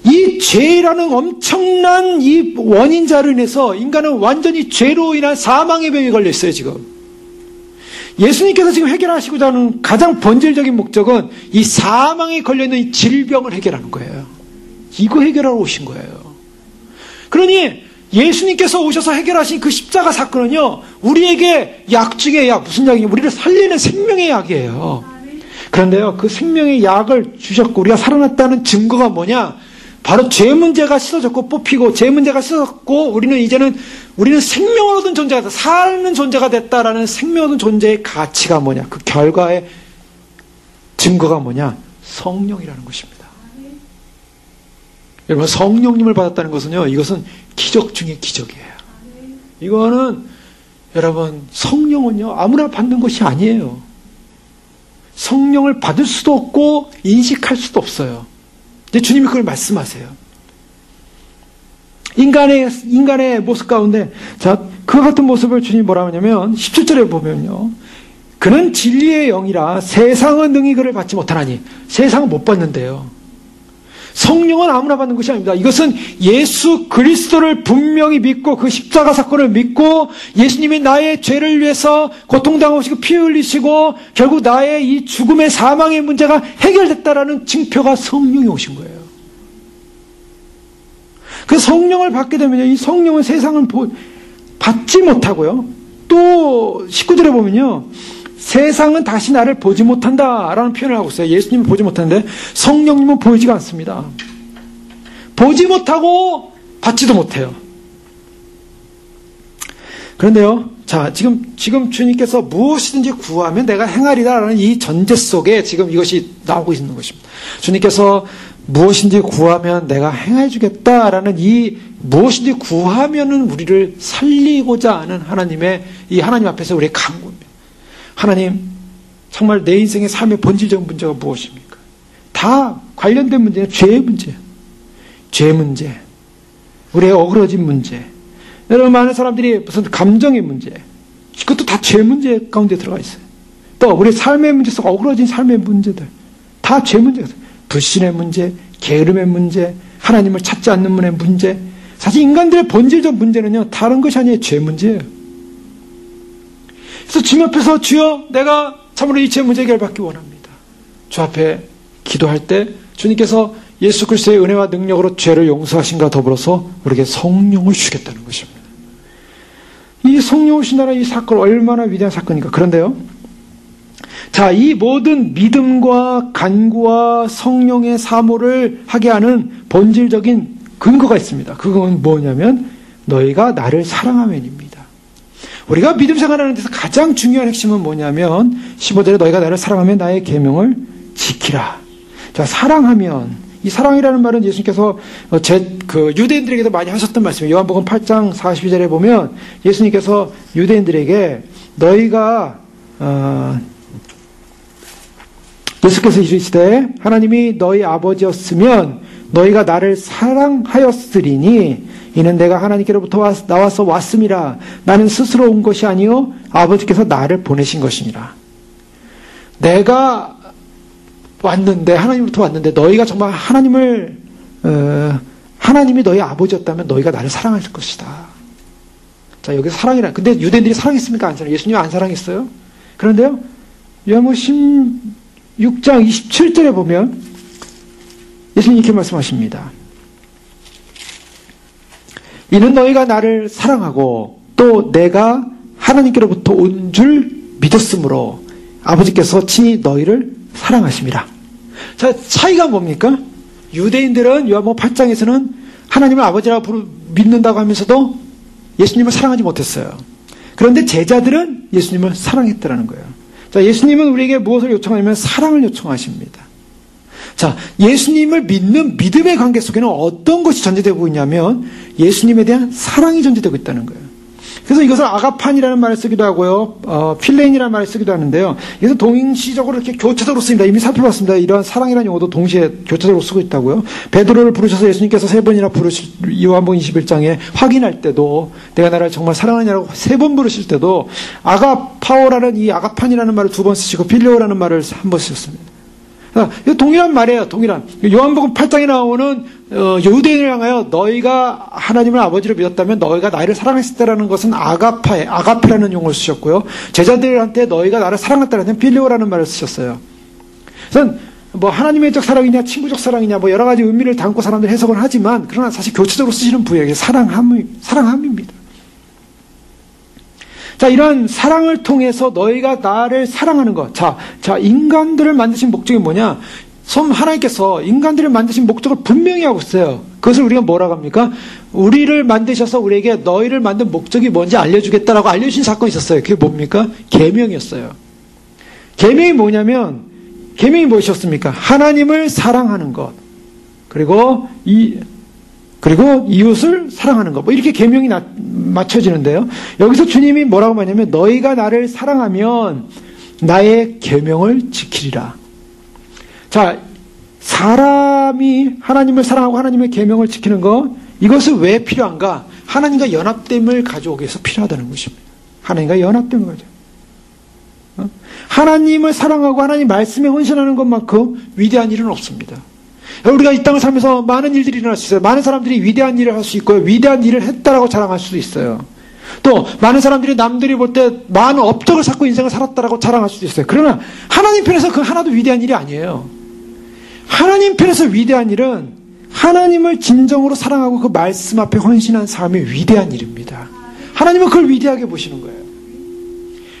이 죄라는 엄청난 이 원인자로 인해서 인간은 완전히 죄로 인한 사망의 병에 걸려 있어요, 지금. 예수님께서 지금 해결하시고자 하는 가장 본질적인 목적은 이 사망에 걸려있는 이 질병을 해결하는 거예요. 이거 해결하러 오신 거예요. 그러니 예수님께서 오셔서 해결하신 그 십자가 사건은요, 우리에게 약 중의 약, 무슨 약이냐? 우리를 살리는 생명의 약이에요. 그런데요, 그 생명의 약을 주셨고 우리가 살아났다는 증거가 뭐냐? 바로 죄 문제가 씻어졌고 뽑히고, 죄 문제가 씻어졌고, 우리는 생명을 얻은 존재가 됐다, 사는 존재가 됐다라는 생명을 얻은 존재의 가치가 뭐냐? 그 결과의 증거가 뭐냐? 성령이라는 것입니다. 여러분, 성령님을 받았다는 것은요, 이것은 기적 중의 기적이에요. 이거는 여러분, 성령은요 아무나 받는 것이 아니에요. 성령을 받을 수도 없고 인식할 수도 없어요. 이제 주님이 그걸 말씀하세요. 인간의 모습 가운데, 자, 그와 같은 모습을 주님이 뭐라 하냐면 17절에 보면요, 그는 진리의 영이라 세상은 능히 그를 받지 못하나니. 세상은 못 받는데요. 성령은 아무나 받는 것이 아닙니다. 이것은 예수 그리스도를 분명히 믿고, 그 십자가 사건을 믿고, 예수님이 나의 죄를 위해서 고통당하시고 피 흘리시고 결국 나의 이 죽음의 사망의 문제가 해결됐다라는 증표가 성령이 오신 거예요. 그 성령을 받게 되면요, 이 성령은 세상은 받지 못하고요, 또 19절에 보면요, 세상은 다시 나를 보지 못한다라는 표현을 하고 있어요. 예수님은 보지 못하는데 성령님은 보이지가 않습니다. 보지 못하고 받지도 못해요. 그런데요, 자, 지금 주님께서 무엇이든지 구하면 내가 행하리다라는 이 전제 속에 지금 이것이 나오고 있는 것입니다. 주님께서 무엇인지 구하면 내가 행해주겠다라는 이 무엇인지 구하면은 우리를 살리고자 하는 하나님의 이 하나님 앞에서 우리의 간구입니다. 하나님, 정말 내 인생의 삶의 본질적인 문제가 무엇입니까? 다 관련된 문제는 죄의 문제예요. 죄 문제, 우리의 어그러진 문제, 여러분, 많은 사람들이 무슨 감정의 문제, 그것도 다 죄 문제 가운데 들어가 있어요. 또 우리 삶의 문제 속 어그러진 삶의 문제들, 다 죄 문제가 있어요. 불신의 문제, 게으름의 문제, 하나님을 찾지 않는 분의 문제. 사실 인간들의 본질적 문제는요, 다른 것이 아니에요. 죄 문제예요. 그래서 주님 앞에서, 주여, 내가 참으로 이 죄 문제 해결받기 원합니다. 주 앞에 기도할 때 주님께서 예수 그리스도의 은혜와 능력으로 죄를 용서하신과 더불어서 우리에게 성령을 주겠다는 것입니다. 이 성령을 주신다는 이 사건 얼마나 위대한 사건입니까? 그런데요, 자, 이 모든 믿음과 간구와 성령의 사모를 하게 하는 본질적인 근거가 있습니다. 그건 뭐냐면 너희가 나를 사랑하면입니다. 우리가 믿음 생활하는 데서 가장 중요한 핵심은 뭐냐면 15절에 너희가 나를 사랑하면 나의 계명을 지키라. 자, 사랑하면, 이 사랑이라는 말은 예수님께서 유대인들에게도 많이 하셨던 말씀이에요. 요한복음 8장 42절에 보면 예수님께서 유대인들에게 너희가 예수께서 이르시되 하나님이 너희 아버지였으면 너희가 나를 사랑하였으리니 이는 내가 하나님께로부터 나와서 왔음이라. 나는 스스로 온 것이 아니요 아버지께서 나를 보내신 것이니라. 내가 왔는데, 하나님으로부터 왔는데 너희가 정말 하나님이 너희 아버지였다면 너희가 나를 사랑할 것이다. 자, 여기서 사랑이라. 근데 유대인들이 사랑했습니까? 안 사랑했어요? 예수님 안 사랑했어요? 그런데요, 요한복음 16장 27절에 보면 예수님 이렇게 말씀하십니다. 이는 너희가 나를 사랑하고 또 내가 하나님께로부터 온 줄 믿었으므로 아버지께서 친히 너희를 사랑하심이라. 자, 차이가 뭡니까? 유대인들은 요한복음 8장에서는 하나님을 아버지라고 믿는다고 하면서도 예수님을 사랑하지 못했어요. 그런데 제자들은 예수님을 사랑했다라는 거예요. 자, 예수님은 우리에게 무엇을 요청하냐면 사랑을 요청하십니다. 자, 예수님을 믿는 믿음의 관계 속에는 어떤 것이 전제되고 있냐면 예수님에 대한 사랑이 전제되고 있다는 거예요. 그래서 이것을 아가판이라는 말을 쓰기도 하고요, 필레인이라는 말을 쓰기도 하는데요. 이것은 동시적으로 이렇게 교체적으로 씁니다. 이미 살펴봤습니다. 이러한 사랑이라는 용어도 동시에 교체적으로 쓰고 있다고요. 베드로를 부르셔서 예수님께서 3번이나 요한복음 21장에 확인할 때도 내가 나를 정말 사랑하냐고 3번 부르실 때도 아가파오라는 이 아가판이라는 말을 2번 쓰시고 필레오라는 말을 1번 쓰셨습니다. 이거 동일한 말이에요. 동일한. 요한복음 8장에 나오는 유대인을 향하여 너희가 하나님을 아버지로 믿었다면 너희가 나를 사랑했을 때라는 것은 아가페라는 용어를 쓰셨고요. 제자들한테 너희가 나를 사랑했다는 필레오라는 말을 쓰셨어요. 그래서 뭐 하나님의적 사랑이냐 친구적 사랑이냐 뭐 여러 가지 의미를 담고 사람들이 해석을 하지만 그러나 사실 교체적으로 쓰시는 부역이 사랑함입니다. 자, 이런 사랑을 통해서 너희가 나를 사랑하는 것. 자, 인간들을 만드신 목적이 뭐냐? 하나님께서 인간들을 만드신 목적을 분명히 하고 있어요. 그것을 우리가 뭐라고 합니까? 우리를 만드셔서 우리에게 너희를 만든 목적이 뭔지 알려주겠다라고 알려주신 사건이 있었어요. 그게 뭡니까? 계명이었어요. 계명이 뭐냐면, 계명이 무엇이었습니까? 하나님을 사랑하는 것. 그리고 이웃을 사랑하는 것. 뭐 이렇게 계명이 맞춰지는데요. 여기서 주님이 뭐라고 하냐면 너희가 나를 사랑하면 나의 계명을 지키리라. 자, 사람이 하나님을 사랑하고 하나님의 계명을 지키는 것, 이것은 왜 필요한가? 하나님과 연합됨을 가져오기 위해서 필요하다는 것입니다. 하나님과 연합됨을 가져오기. 하나님을 사랑하고 하나님 말씀에 헌신하는 것만큼 위대한 일은 없습니다. 우리가 이 땅을 살면서 많은 일들이 일어날 수 있어요. 많은 사람들이 위대한 일을 할 수 있고요. 위대한 일을 했다라고 자랑할 수도 있어요. 또 많은 사람들이 남들이 볼 때 많은 업적을 쌓고 인생을 살았다라고 자랑할 수도 있어요. 그러나 하나님 편에서 그 하나도 위대한 일이 아니에요. 하나님 편에서 위대한 일은 하나님을 진정으로 사랑하고 그 말씀 앞에 헌신한 삶이 위대한 일입니다. 하나님은 그걸 위대하게 보시는 거예요.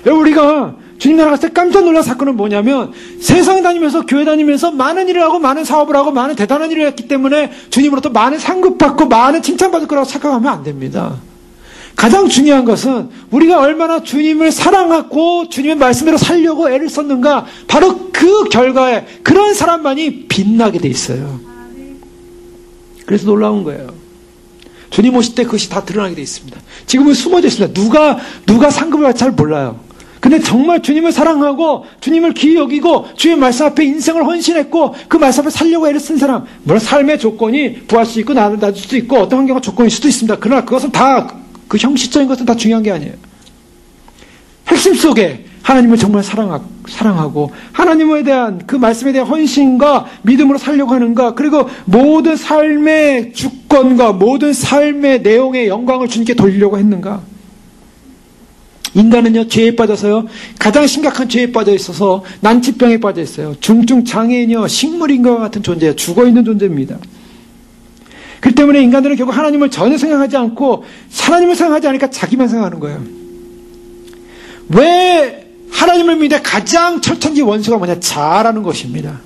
여러분, 우리가 주님 나라 갔을 때 깜짝 놀란 사건은 뭐냐면 세상 다니면서 교회 다니면서 많은 일을 하고 많은 사업을 하고 많은 대단한 일을 했기 때문에 주님으로부터 많은 상급받고 많은 칭찬받을 거라고 착각하면 안 됩니다. 가장 중요한 것은 우리가 얼마나 주님을 사랑하고 주님의 말씀대로 살려고 애를 썼는가, 바로 그 결과에 그런 사람만이 빛나게 돼 있어요. 그래서 놀라운 거예요. 주님 오실 때 그것이 다 드러나게 돼 있습니다. 지금은 숨어져 있습니다. 누가 상급을 받지 잘 몰라요. 근데 정말 주님을 사랑하고 주님을 귀히 여기고 주의 말씀 앞에 인생을 헌신했고 그 말씀 앞에 살려고 애를 쓴 사람, 물론 삶의 조건이 부할 수 있고 낮을 수도 있고 어떤 환경과 조건일 수도 있습니다. 그러나 그것은 다, 그 형식적인 것은 다 중요한 게 아니에요. 핵심 속에 하나님을 정말 사랑하고 하나님에 대한 그 말씀에 대한 헌신과 믿음으로 살려고 하는가, 그리고 모든 삶의 주권과 모든 삶의 내용의 영광을 주님께 돌리려고 했는가. 인간은요, 죄에 빠져서요, 가장 심각한 죄에 빠져 있어서 난치병에 빠져 있어요. 중증 장애인이요, 식물인과 같은 존재예요. 죽어있는 존재입니다. 그렇기 때문에 인간들은 결국 하나님을 전혀 생각하지 않고 하나님을 생각하지 않으니까 자기만 생각하는 거예요. 왜 하나님을 믿는데 가장 철천지 원수가 뭐냐? 자라는 것입니다.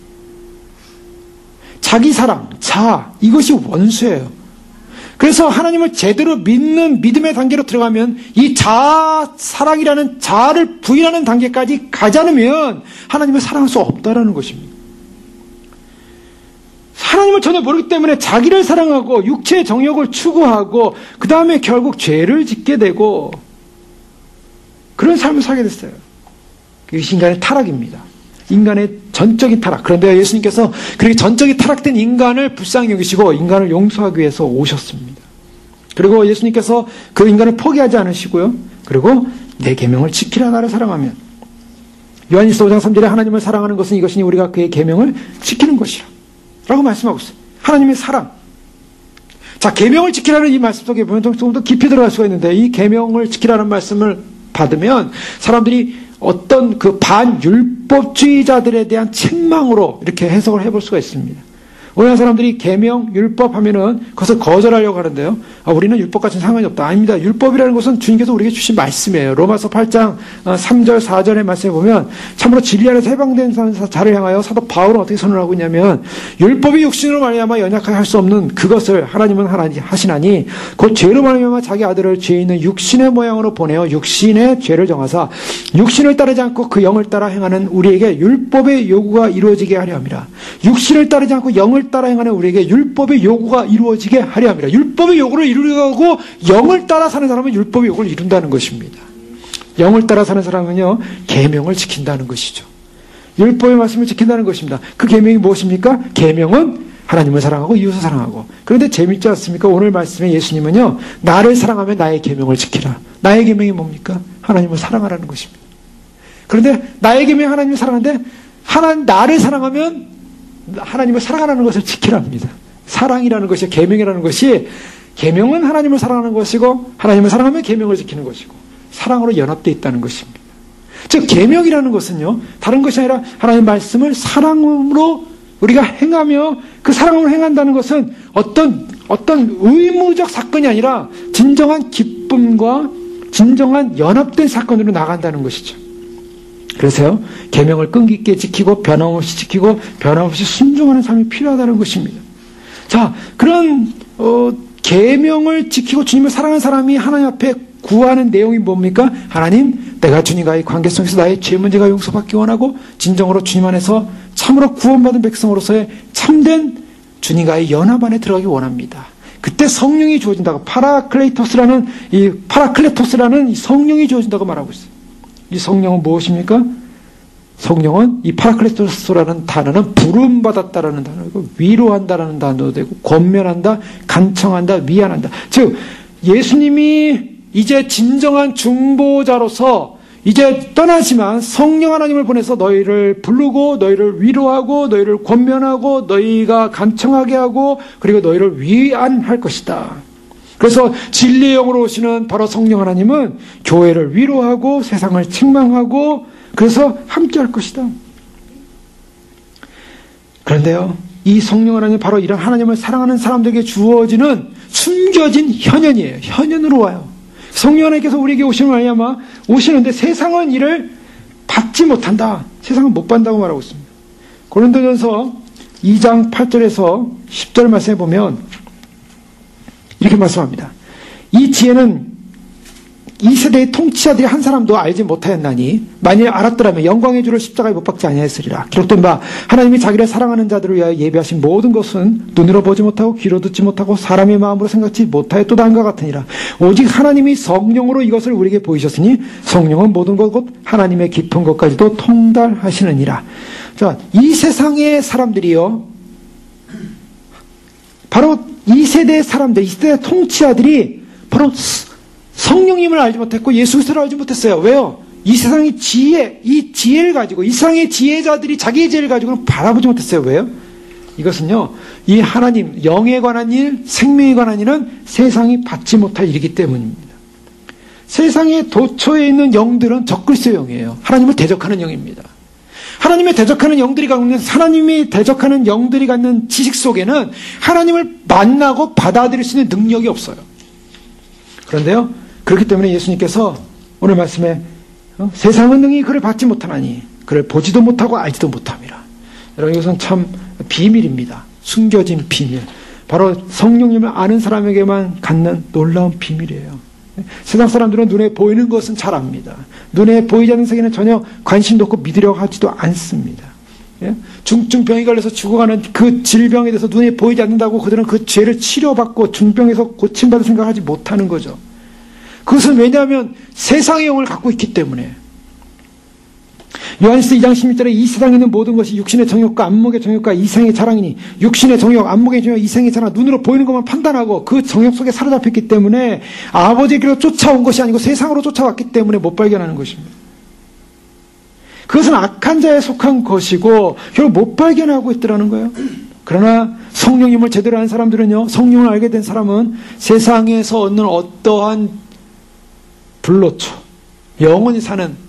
자기 사랑, 이것이 원수예요. 그래서 하나님을 제대로 믿는 믿음의 단계로 들어가면 이 사랑이라는 자아를 부인하는 단계까지 가지 않으면 하나님을 사랑할 수 없다라는 것입니다. 하나님을 전혀 모르기 때문에 자기를 사랑하고 육체의 정욕을 추구하고 그 다음에 결국 죄를 짓게 되고 그런 삶을 살게 됐어요. 이것이 인간의 타락입니다. 인간의 전적인 타락. 그런데 예수님께서 그렇게 전적인 타락된 인간을 불쌍히 여기시고 인간을 용서하기 위해서 오셨습니다. 그리고 예수님께서 그 인간을 포기하지 않으시고요. 그리고 내 계명을 지키라, 나를 사랑하면. 요한일서 5장 3절에 하나님을 사랑하는 것은 이것이니 우리가 그의 계명을 지키는 것이라 라고 말씀하고 있어요. 하나님의 사랑. 자, 계명을 지키라는 이 말씀 속에 보면 조금 더 깊이 들어갈 수가 있는데, 이 계명을 지키라는 말씀을 받으면 사람들이 어떤 그 반율법주의자들에 대한 책망으로 이렇게 해석을 해볼 수가 있습니다. 오늘날 사람들이 계명, 율법 하면은 그것을 거절하려고 하는데요. 우리는 율법 같은 상관이 없다. 아닙니다. 율법이라는 것은 주님께서 우리에게 주신 말씀이에요. 로마서 8장 3절 4절의 말씀에 보면 참으로 진리 안에서 해방된 자를 향하여 사도 바울은 어떻게 선언하고 있냐면, 율법이 육신으로 말미암아 연약하게 할 수 없는 그것을 하나님은 하시나니 곧 죄로 말미암아 자기 아들을 죄 있는 육신의 모양으로 보내어 육신의 죄를 정하사 육신을 따르지 않고 그 영을 따라 행하는 우리에게 율법의 요구가 이루어지게 하려 함이라. 육신을 따르지 않고 영을 따라 행하는 우리에게 율법의 요구가 이루어지게 하려 합니다. 율법의 요구를 이루려고 영을 따라 사는 사람은 율법의 요구를 이룬다는 것입니다. 영을 따라 사는 사람은요, 계명을 지킨다는 것이죠. 율법의 말씀을 지킨다는 것입니다. 그 계명이 무엇입니까? 계명은 하나님을 사랑하고 이웃을 사랑하고. 그런데 재밌지 않습니까? 오늘 말씀에 예수님은요, 나를 사랑하면 나의 계명을 지키라. 나의 계명이 뭡니까? 하나님을 사랑하라는 것입니다. 그런데 나의 계명이 하나님을 사랑하는데 나를 사랑하면 하나님을 사랑하라는 것을 지키랍니다. 사랑이라는 것이, 계명이라는 것이, 계명은 하나님을 사랑하는 것이고 하나님을 사랑하면 계명을 지키는 것이고 사랑으로 연합되어 있다는 것입니다. 즉 계명이라는 것은요, 다른 것이 아니라 하나님의 말씀을 사랑으로 우리가 행하며 그 사랑을 행한다는 것은 어떤 의무적 사건이 아니라 진정한 기쁨과 진정한 연합된 사건으로 나간다는 것이죠. 그래서요, 계명을 끈기 있게 지키고 변함없이 지키고 변함없이 순종하는 삶이 필요하다는 것입니다. 자, 그런 계명을 지키고 주님을 사랑하는 사람이 하나님 앞에 구하는 내용이 뭡니까? 하나님, 내가 주님과의 관계 속에서 나의 죄 문제가 용서받기 원하고 진정으로 주님 안에서 참으로 구원받은 백성으로서의 참된 주님과의 연합 안에 들어가기 원합니다. 그때 성령이 주어진다고, 파라클레토스라는 이 성령이 주어진다고 말하고 있어요. 이 성령은 무엇입니까? 성령은 이 파라클레토스라는 단어는 부름받았다라는 단어이고, 위로한다라는 단어도 되고, 권면한다, 간청한다, 위안한다. 즉 예수님이 이제 진정한 중보자로서 이제 떠나지만 성령 하나님을 보내서 너희를 부르고 너희를 위로하고 너희를 권면하고 너희가 간청하게 하고 그리고 너희를 위안할 것이다. 그래서 진리의 영으로 오시는 바로 성령 하나님은 교회를 위로하고 세상을 책망하고 그래서 함께할 것이다. 그런데요, 이 성령 하나님은 바로 이런 하나님을 사랑하는 사람들에게 주어지는 숨겨진 현현이에요. 현현으로 와요. 성령 하나님께서 우리에게 오시는 말이야마 오시는데 세상은 이를 받지 못한다. 세상은 못 받는다고 말하고 있습니다. 고린도전서 2장 8절에서 10절 말씀해 보면 이렇게 말씀합니다. 이 지혜는 이 세대의 통치자들이 한 사람도 알지 못하였나니 만일 알았더라면 영광의 주를 십자가에 못 박지 아니하였으리라. 기록된 바 하나님이 자기를 사랑하는 자들을 위하여 예비하신 모든 것은 눈으로 보지 못하고 귀로 듣지 못하고 사람의 마음으로 생각지 못하였도다 한것 같으니라. 오직 하나님이 성령으로 이것을 우리에게 보이셨으니 성령은 모든 것 곧 하나님의 깊은 것까지도 통달하시느니라. 자, 이 세상의 사람들이요, 바로 이 세대의 사람들, 이 세대의 통치자들이 바로 성령님을 알지 못했고 예수 그리스도를 알지 못했어요. 왜요? 이 세상의 이 지혜를 가지고 이 세상의 지혜자들이 자기의 지혜를 가지고는 바라보지 못했어요. 왜요? 이것은요, 이 하나님, 영에 관한 일, 생명에 관한 일은 세상이 받지 못할 일이기 때문입니다. 세상의 도처에 있는 영들은 적그리스도의 영이에요. 하나님을 대적하는 영입니다. 하나님의 대적하는 영들이 갖는, 하나님이 대적하는 영들이 갖는 지식 속에는 하나님을 만나고 받아들일 수 있는 능력이 없어요. 그런데요, 그렇기 때문에 예수님께서 오늘 말씀에 세상은 능히 그를 받지 못하나니 그를 보지도 못하고 알지도 못함이라. 여러분, 이것은 참 비밀입니다. 숨겨진 비밀. 바로 성령님을 아는 사람에게만 갖는 놀라운 비밀이에요. 세상 사람들은 눈에 보이는 것은 잘 압니다. 눈에 보이지 않는 세계는 전혀 관심도 없고 믿으려고 하지도 않습니다. 중증병이 걸려서 죽어가는 그 질병에 대해서 눈에 보이지 않는다고 그들은 그 죄를 치료받고 중병에서 고침받을 생각하지 못하는 거죠. 그것은 왜냐하면 세상의 영을 갖고 있기 때문에. 요한일서 2장 16절에 이 세상에 있는 모든 것이 육신의 정욕과 안목의 정욕과 이생의 자랑이니, 육신의 정욕, 안목의 정욕, 이생의 자랑, 눈으로 보이는 것만 판단하고 그 정욕 속에 사로잡혔기 때문에 아버지의 길로 쫓아온 것이 아니고 세상으로 쫓아왔기 때문에 못 발견하는 것입니다. 그것은 악한 자에 속한 것이고 결국 못 발견하고 있더라는 거예요. 그러나 성령님을 제대로 아는 사람들은요, 성령을 알게 된 사람은 세상에서 얻는 어떠한 불로초, 영원히 사는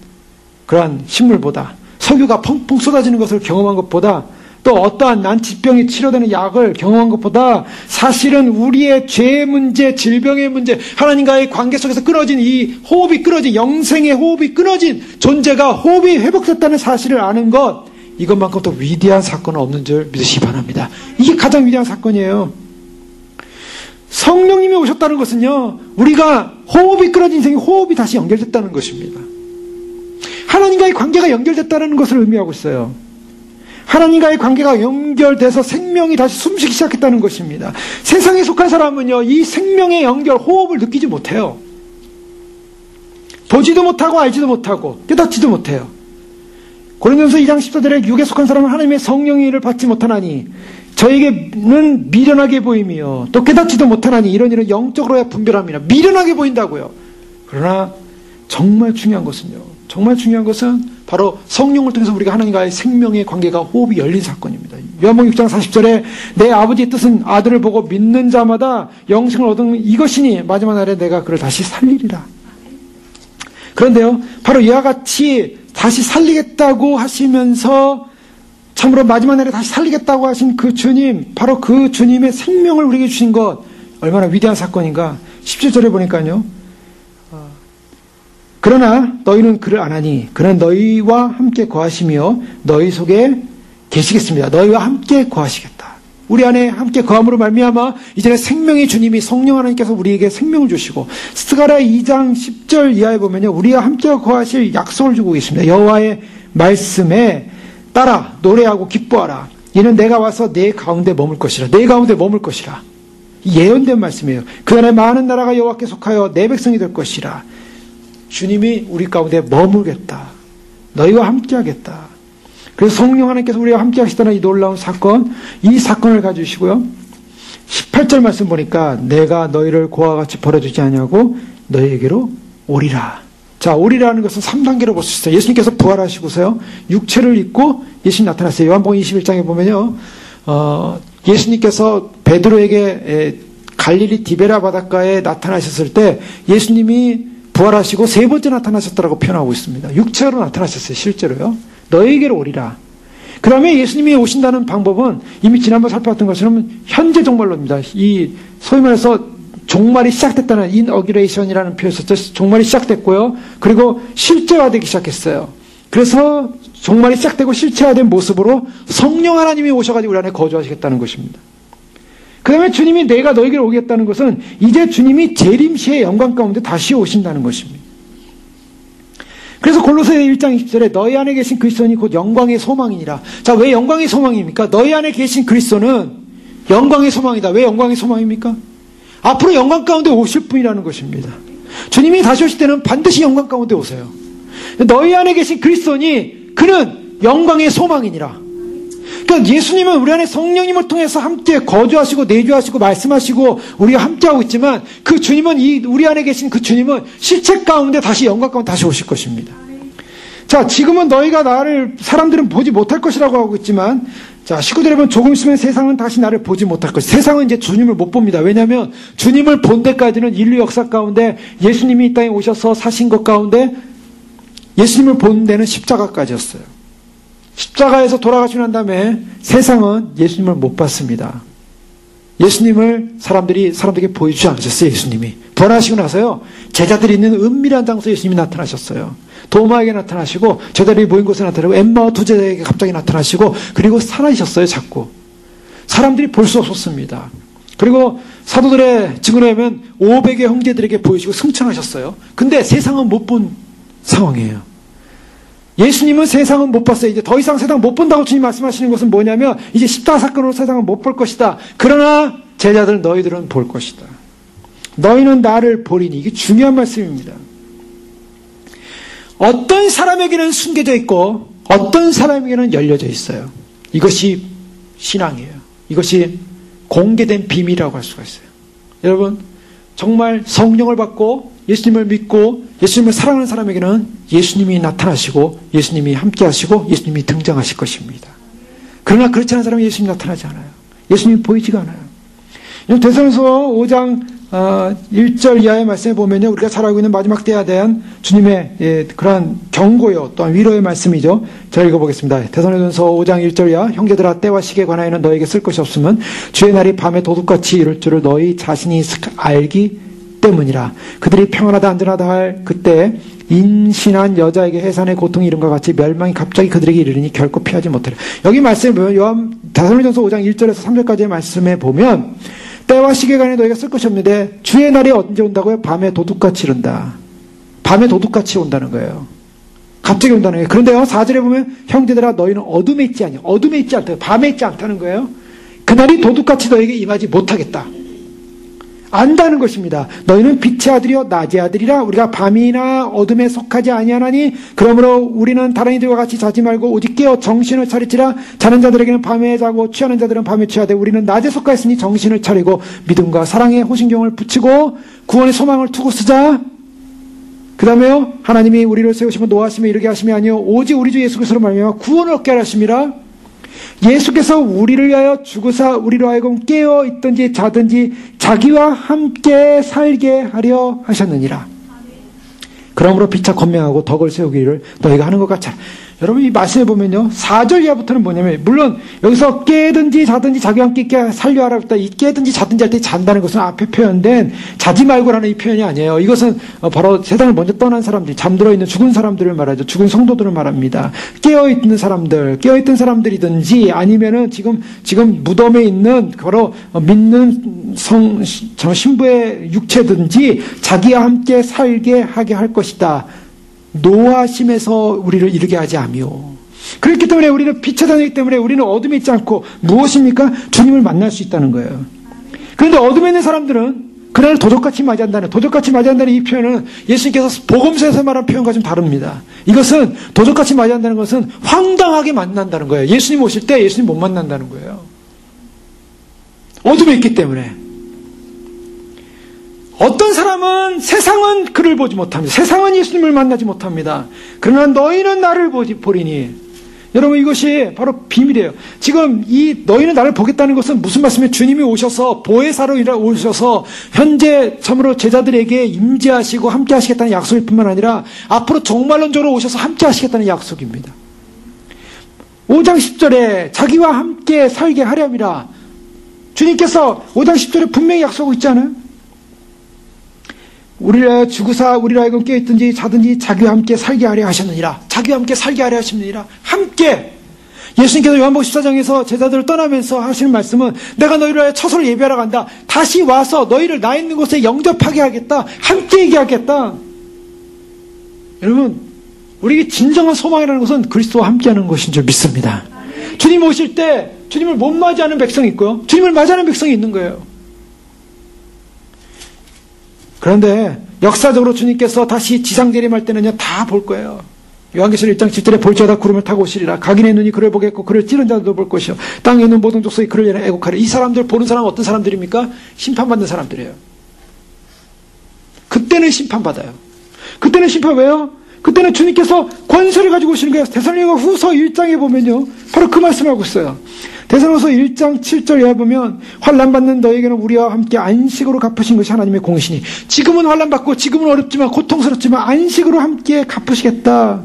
그러한 식물보다, 석유가 펑펑 쏟아지는 것을 경험한 것보다, 또 어떠한 난치병이 치료되는 약을 경험한 것보다 사실은 우리의 죄의 문제, 질병의 문제, 하나님과의 관계 속에서 끊어진 이 호흡이 끊어진, 영생의 호흡이 끊어진 존재가 호흡이 회복됐다는 사실을 아는 것, 이것만큼 더 위대한 사건은 없는 줄 믿으시기 바랍니다. 이게 가장 위대한 사건이에요. 성령님이 오셨다는 것은요, 우리가 호흡이 끊어진 인생이 호흡이 다시 연결됐다는 것입니다. 하나님과의 관계가 연결됐다는 것을 의미하고 있어요. 하나님과의 관계가 연결돼서 생명이 다시 숨쉬기 시작했다는 것입니다. 세상에 속한 사람은요, 이 생명의 연결, 호흡을 느끼지 못해요. 보지도 못하고 알지도 못하고 깨닫지도 못해요. 고린도전서 2장 14절에 육에 속한 사람은 하나님의 성령의 일을 받지 못하나니 저에게는 미련하게 보이며 또 깨닫지도 못하나니 이런 일은 영적으로야 분별합니다. 미련하게 보인다고요. 그러나 정말 중요한 것은 바로 성령을 통해서 우리가 하나님과의 생명의 관계가 호흡이 열린 사건입니다. 요한복음 6장 40절에 내 아버지의 뜻은 아들을 보고 믿는 자마다 영생을 얻는 이것이니 마지막 날에 내가 그를 다시 살리리라. 그런데요, 바로 이와 같이 다시 살리겠다고 하시면서 참으로 마지막 날에 다시 살리겠다고 하신 그 주님, 바로 그 주님의 생명을 우리에게 주신 것, 얼마나 위대한 사건인가. 17절에 보니까요. 그러나 너희는 그를 안 하니 그는 너희와 함께 거하시며 너희 속에 계시겠습니다. 너희와 함께 거하시겠다. 우리 안에 함께 거함으로 말미암아 이제는 생명의 주님이 성령 하나님께서 우리에게 생명을 주시고, 스가랴 2장 10절 이하에 보면요, 우리와 함께 거하실 약속을 주고 계십니다. 여호와의 말씀에 따라 노래하고 기뻐하라. 이는 내가 와서 내 가운데 머물 것이라. 내 가운데 머물 것이라. 예언된 말씀이에요. 그날에 많은 나라가 여호와께 속하여 내 백성이 될 것이라. 주님이 우리 가운데 머물겠다. 너희와 함께 하겠다. 그래서 성령 하나님께서 우리와 함께 하시다는 이 놀라운 사건, 이 사건을 가지시고요. 18절 말씀 보니까 내가 너희를 고와 같이 버려두지 아니하고 너희에게로 오리라. 자, 오리라는 것은 3단계로 볼 수 있어요. 예수님께서 부활하시고서요, 육체를 입고 예수님 나타났어요. 요한복음 21장에 보면요, 예수님께서 베드로에게 갈릴리 디베라 바닷가에 나타나셨을 때 예수님이 부활하시고 세 번째 나타나셨다라고 표현하고 있습니다. 육체로 나타나셨어요. 실제로요. 너희에게로 오리라. 그 다음에 예수님이 오신다는 방법은 이미 지난번 살펴봤던 것처럼 현재 종말론입니다. 이 소위 말해서 종말이 시작됐다는 인어기레이션이라는 표현이 있었죠. 종말이 시작됐고요. 그리고 실제화되기 시작했어요. 그래서 종말이 시작되고 실체화된 모습으로 성령 하나님이 오셔가지고 우리 안에 거주하시겠다는 것입니다. 그 다음에 주님이 내가 너희에게 오겠다는 것은 이제 주님이 재림시의 영광 가운데 다시 오신다는 것입니다. 그래서 골로새 1장 20절에 너희 안에 계신 그리스도는 곧 영광의 소망이니라. 자, 왜 영광의 소망입니까? 너희 안에 계신 그리스도는 영광의 소망이다. 왜 영광의 소망입니까? 앞으로 영광 가운데 오실 분이라는 것입니다. 주님이 다시 오실 때는 반드시 영광 가운데 오세요. 너희 안에 계신 그리스도니 그는 영광의 소망이니라. 그러니까 예수님은 우리 안에 성령님을 통해서 함께 거주하시고 내주하시고 말씀하시고 우리가 함께하고 있지만, 그 주님은 우리 안에 계신 그 주님은 실체 가운데 다시 영광 가운데 다시 오실 것입니다. 자, 지금은 너희가 나를 사람들은 보지 못할 것이라고 하고 있지만, 자, 19절에 보면 조금 있으면 세상은 다시 나를 보지 못할 것이다. 세상은 이제 주님을 못 봅니다. 왜냐하면 주님을 본 데까지는 인류 역사 가운데 예수님이 이 땅에 오셔서 사신 것 가운데 예수님을 본 데는 십자가까지였어요. 십자가에서 돌아가시고 난 다음에 세상은 예수님을 못 봤습니다. 예수님을 사람들에게 보여주지 않으셨어요. 예수님이 부활하시고 나서요, 제자들이 있는 은밀한 장소에 예수님이 나타나셨어요. 도마에게 나타나시고 제자들이 모인 곳에 나타나고 엠마오 두 제자에게 갑자기 나타나시고, 그리고 사라지셨어요. 자꾸 사람들이 볼 수 없었습니다. 그리고 사도들의 증언에 보면 500의 형제들에게 보이시고 승천하셨어요. 근데 세상은 못 본 상황이에요. 예수님은 세상은 못 봤어요. 이제 더 이상 세상 못 본다고 주님 말씀하시는 것은 뭐냐면, 이제 십자가 사건으로 세상은 못 볼 것이다. 그러나 제자들 너희들은 볼 것이다. 너희는 나를 보리니. 이게 중요한 말씀입니다. 어떤 사람에게는 숨겨져 있고 어떤 사람에게는 열려져 있어요. 이것이 신앙이에요. 이것이 공개된 비밀이라고 할 수가 있어요. 여러분, 정말 성령을 받고 예수님을 믿고 예수님을 사랑하는 사람에게는 예수님이 나타나시고 예수님이 함께 하시고 예수님이 등장하실 것입니다. 그러나 그렇지 않은 사람은 예수님이 나타나지 않아요. 예수님이 보이지가 않아요. 데살로니가서 5장 1절 이하의 말씀에 보면요, 우리가 잘 알고 있는 마지막 때에 대한 주님의 그러한 경고요, 또한 위로의 말씀이죠. 제가 읽어보겠습니다. 데살로니가서 5장 1절 이하. 형제들아, 때와 시기에 관하여는 너에게 쓸 것이 없으면 주의 날이 밤에 도둑같이 이룰 줄을 너희 자신이 알기 때문이라. 그들이 평안하다 안전하다 할 그때 임신한 여자에게 해산의 고통이 이름과 같이 멸망이 갑자기 그들에게 이르리니 결코 피하지 못하리라. 여기 말씀에 보면 데살로니가서 5장 1절에서 3절까지의 말씀에 보면 때와 시기에 관해 너희가 쓸 것이 없는데 주의 날이 언제 온다고요? 밤에 도둑같이 이른다. 밤에 도둑같이 온다는 거예요. 갑자기 온다는 거예요. 그런데요, 4절에 보면 형제들아 너희는 어둠에 있지 않냐. 어둠에 있지 않다. 밤에 있지 않다는 거예요. 그날이 도둑같이 너에게 임하지 못하겠다. 안다는 것입니다. 너희는 빛의 아들이요 낮의 아들이라. 우리가 밤이나 어둠에 속하지 아니하나니 그러므로 우리는 다른 이들과 같이 자지 말고 오직 깨어 정신을 차리지라. 자는 자들에게는 밤에 자고 취하는 자들은 밤에 취하되 우리는 낮에 속하였으니 정신을 차리고 믿음과 사랑의 호신경을 붙이고 구원의 소망을 두고 쓰자. 그 다음에요, 하나님이 우리를 세우시며 노하시며 이르게 하심이 아니요 오직 우리 주 예수 그리스도로 말미암아 구원을 얻게 하심이라. 예수께서 우리를 위하여 죽으사 우리로 하여금 깨어 있든지 자든지 자기와 함께 살게 하려 하셨느니라. 그러므로 피차 권명하고 덕을 세우기를 너희가 하는 것 같아. 여러분 이 말씀에 보면요 4절 이하부터는 뭐냐면 물론 여기서 깨든지 자든지 자기와 함께 있게 살려 하라 했다. 이 깨든지 자든지 할 때 잔다는 것은 앞에 표현된 자지 말고라는 이 표현이 아니에요. 이것은 바로 세상을 먼저 떠난 사람들, 잠들어 있는 죽은 사람들을 말하죠. 죽은 성도들을 말합니다. 깨어있는 사람들, 깨어있던 사람들이든지 아니면은 지금 무덤에 있는 바로 믿는 신부의 육체든지 자기와 함께 살게 하게 할 것이다. 노하심에서 우리를 이르게 하지 아미오. 그렇기 때문에 우리는 빛에 다니기 때문에 우리는 어둠에 있지 않고 무엇입니까? 주님을 만날 수 있다는 거예요. 그런데 어둠에 있는 사람들은 그날을 도적같이 맞이한다는 이 표현은 예수님께서 복음서에서 말한 표현과 좀 다릅니다. 이것은 도적같이 맞이한다는 것은 황당하게 만난다는 거예요. 예수님 오실 때 예수님 못 만난다는 거예요. 어둠에 있기 때문에. 어떤 사람은 세상은 그를 보지 못합니다. 세상은 예수님을 만나지 못합니다. 그러나 너희는 나를 보리니. 여러분 이것이 바로 비밀이에요. 지금 이 너희는 나를 보겠다는 것은 무슨 말씀이에요? 주님이 오셔서 보혜사로 오셔서 현재 참으로 제자들에게 임재하시고 함께 하시겠다는 약속일 뿐만 아니라 앞으로 종말론적으로 오셔서 함께 하시겠다는 약속입니다. 5장 10절에 자기와 함께 살게 하렴이라. 주님께서 5장 10절에 분명히 약속하고 있지 않아요? 우리를 주구사 우리라 하여금 깨있든지 자든지 자기와 함께 살게 하려 하셨느니라. 자기와 함께 살게 하려 하셨느니라. 함께. 예수님께서 요한복음 14장에서 제자들을 떠나면서 하시는 말씀은 내가 너희를 위하여 처소를 예비하러 간다. 다시 와서 너희를 나 있는 곳에 영접하게 하겠다. 함께 얘기하겠다. 여러분 우리에게 진정한 소망이라는 것은 그리스도와 함께하는 것인 줄 믿습니다. 주님 오실 때 주님을 못 맞이하는 백성이 있고요. 주님을 맞이하는 백성이 있는 거예요. 그런데 역사적으로 주님께서 다시 지상 재림할 때는요 다 볼 거예요. 요한계시록 1장 7절에 볼지어다 구름을 타고 오시리라. 각인의 눈이 그를 보겠고 그를 찌른 자들도 볼 것이요 땅에 있는 모든 족속이 그를 위하여 애곡하리라. 이 사람들 보는 사람은 어떤 사람들입니까? 심판받는 사람들이에요. 그때는 심판받아요. 그때는 심판 왜요? 그때는 주님께서 권세를 가지고 오시는 거예요. 데살로니가 후서 1장에 보면요 바로 그 말씀을 하고 있어요. 데살로니가서 1장 7절에 보면 환난 받는 너에게는 우리와 함께 안식으로 갚으신 것이 하나님의 공이시니. 지금은 환난 받고 지금은 어렵지만 고통스럽지만 안식으로 함께 갚으시겠다.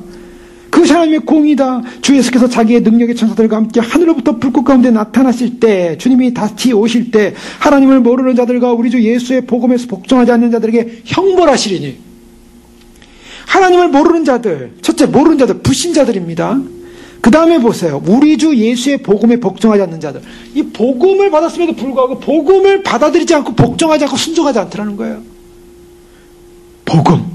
그것이 하나님의 공이다. 주 예수께서 자기의 능력의 천사들과 함께 하늘로부터 불꽃 가운데 나타나실 때, 주님이 다시 오실 때 하나님을 모르는 자들과 우리 주 예수의 복음에서 복종하지 않는 자들에게 형벌하시리니. 하나님을 모르는 자들, 첫째 모르는 자들, 불신자들입니다. 그 다음에 보세요. 우리 주 예수의 복음에 복종하지 않는 자들. 이 복음을 받았음에도 불구하고 복음을 받아들이지 않고 복종하지 않고 순종하지 않더라는 거예요. 복음.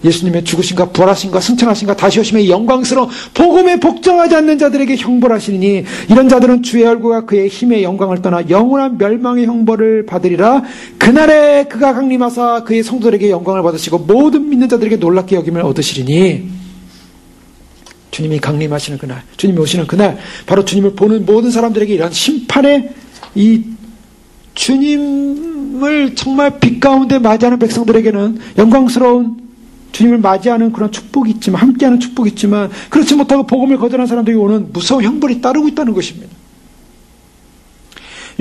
예수님의 죽으심과 부활하심과 승천하심과 다시 오심의 영광스러운 복음에 복종하지 않는 자들에게 형벌하시니 이런 자들은 주의 얼굴과 그의 힘의 영광을 떠나 영원한 멸망의 형벌을 받으리라. 그날에 그가 강림하사 그의 성도들에게 영광을 받으시고 모든 믿는 자들에게 놀랍게 여김을 얻으시리니. 주님이 강림하시는 그날, 주님이 오시는 그날, 바로 주님을 보는 모든 사람들에게 이런 심판의 이 주님을 정말 빛 가운데 맞이하는 백성들에게는 영광스러운 주님을 맞이하는 그런 축복이 있지만, 함께하는 축복이 있지만, 그렇지 못하고 복음을 거절한 사람들이 오는 무서운 형벌이 따르고 있다는 것입니다.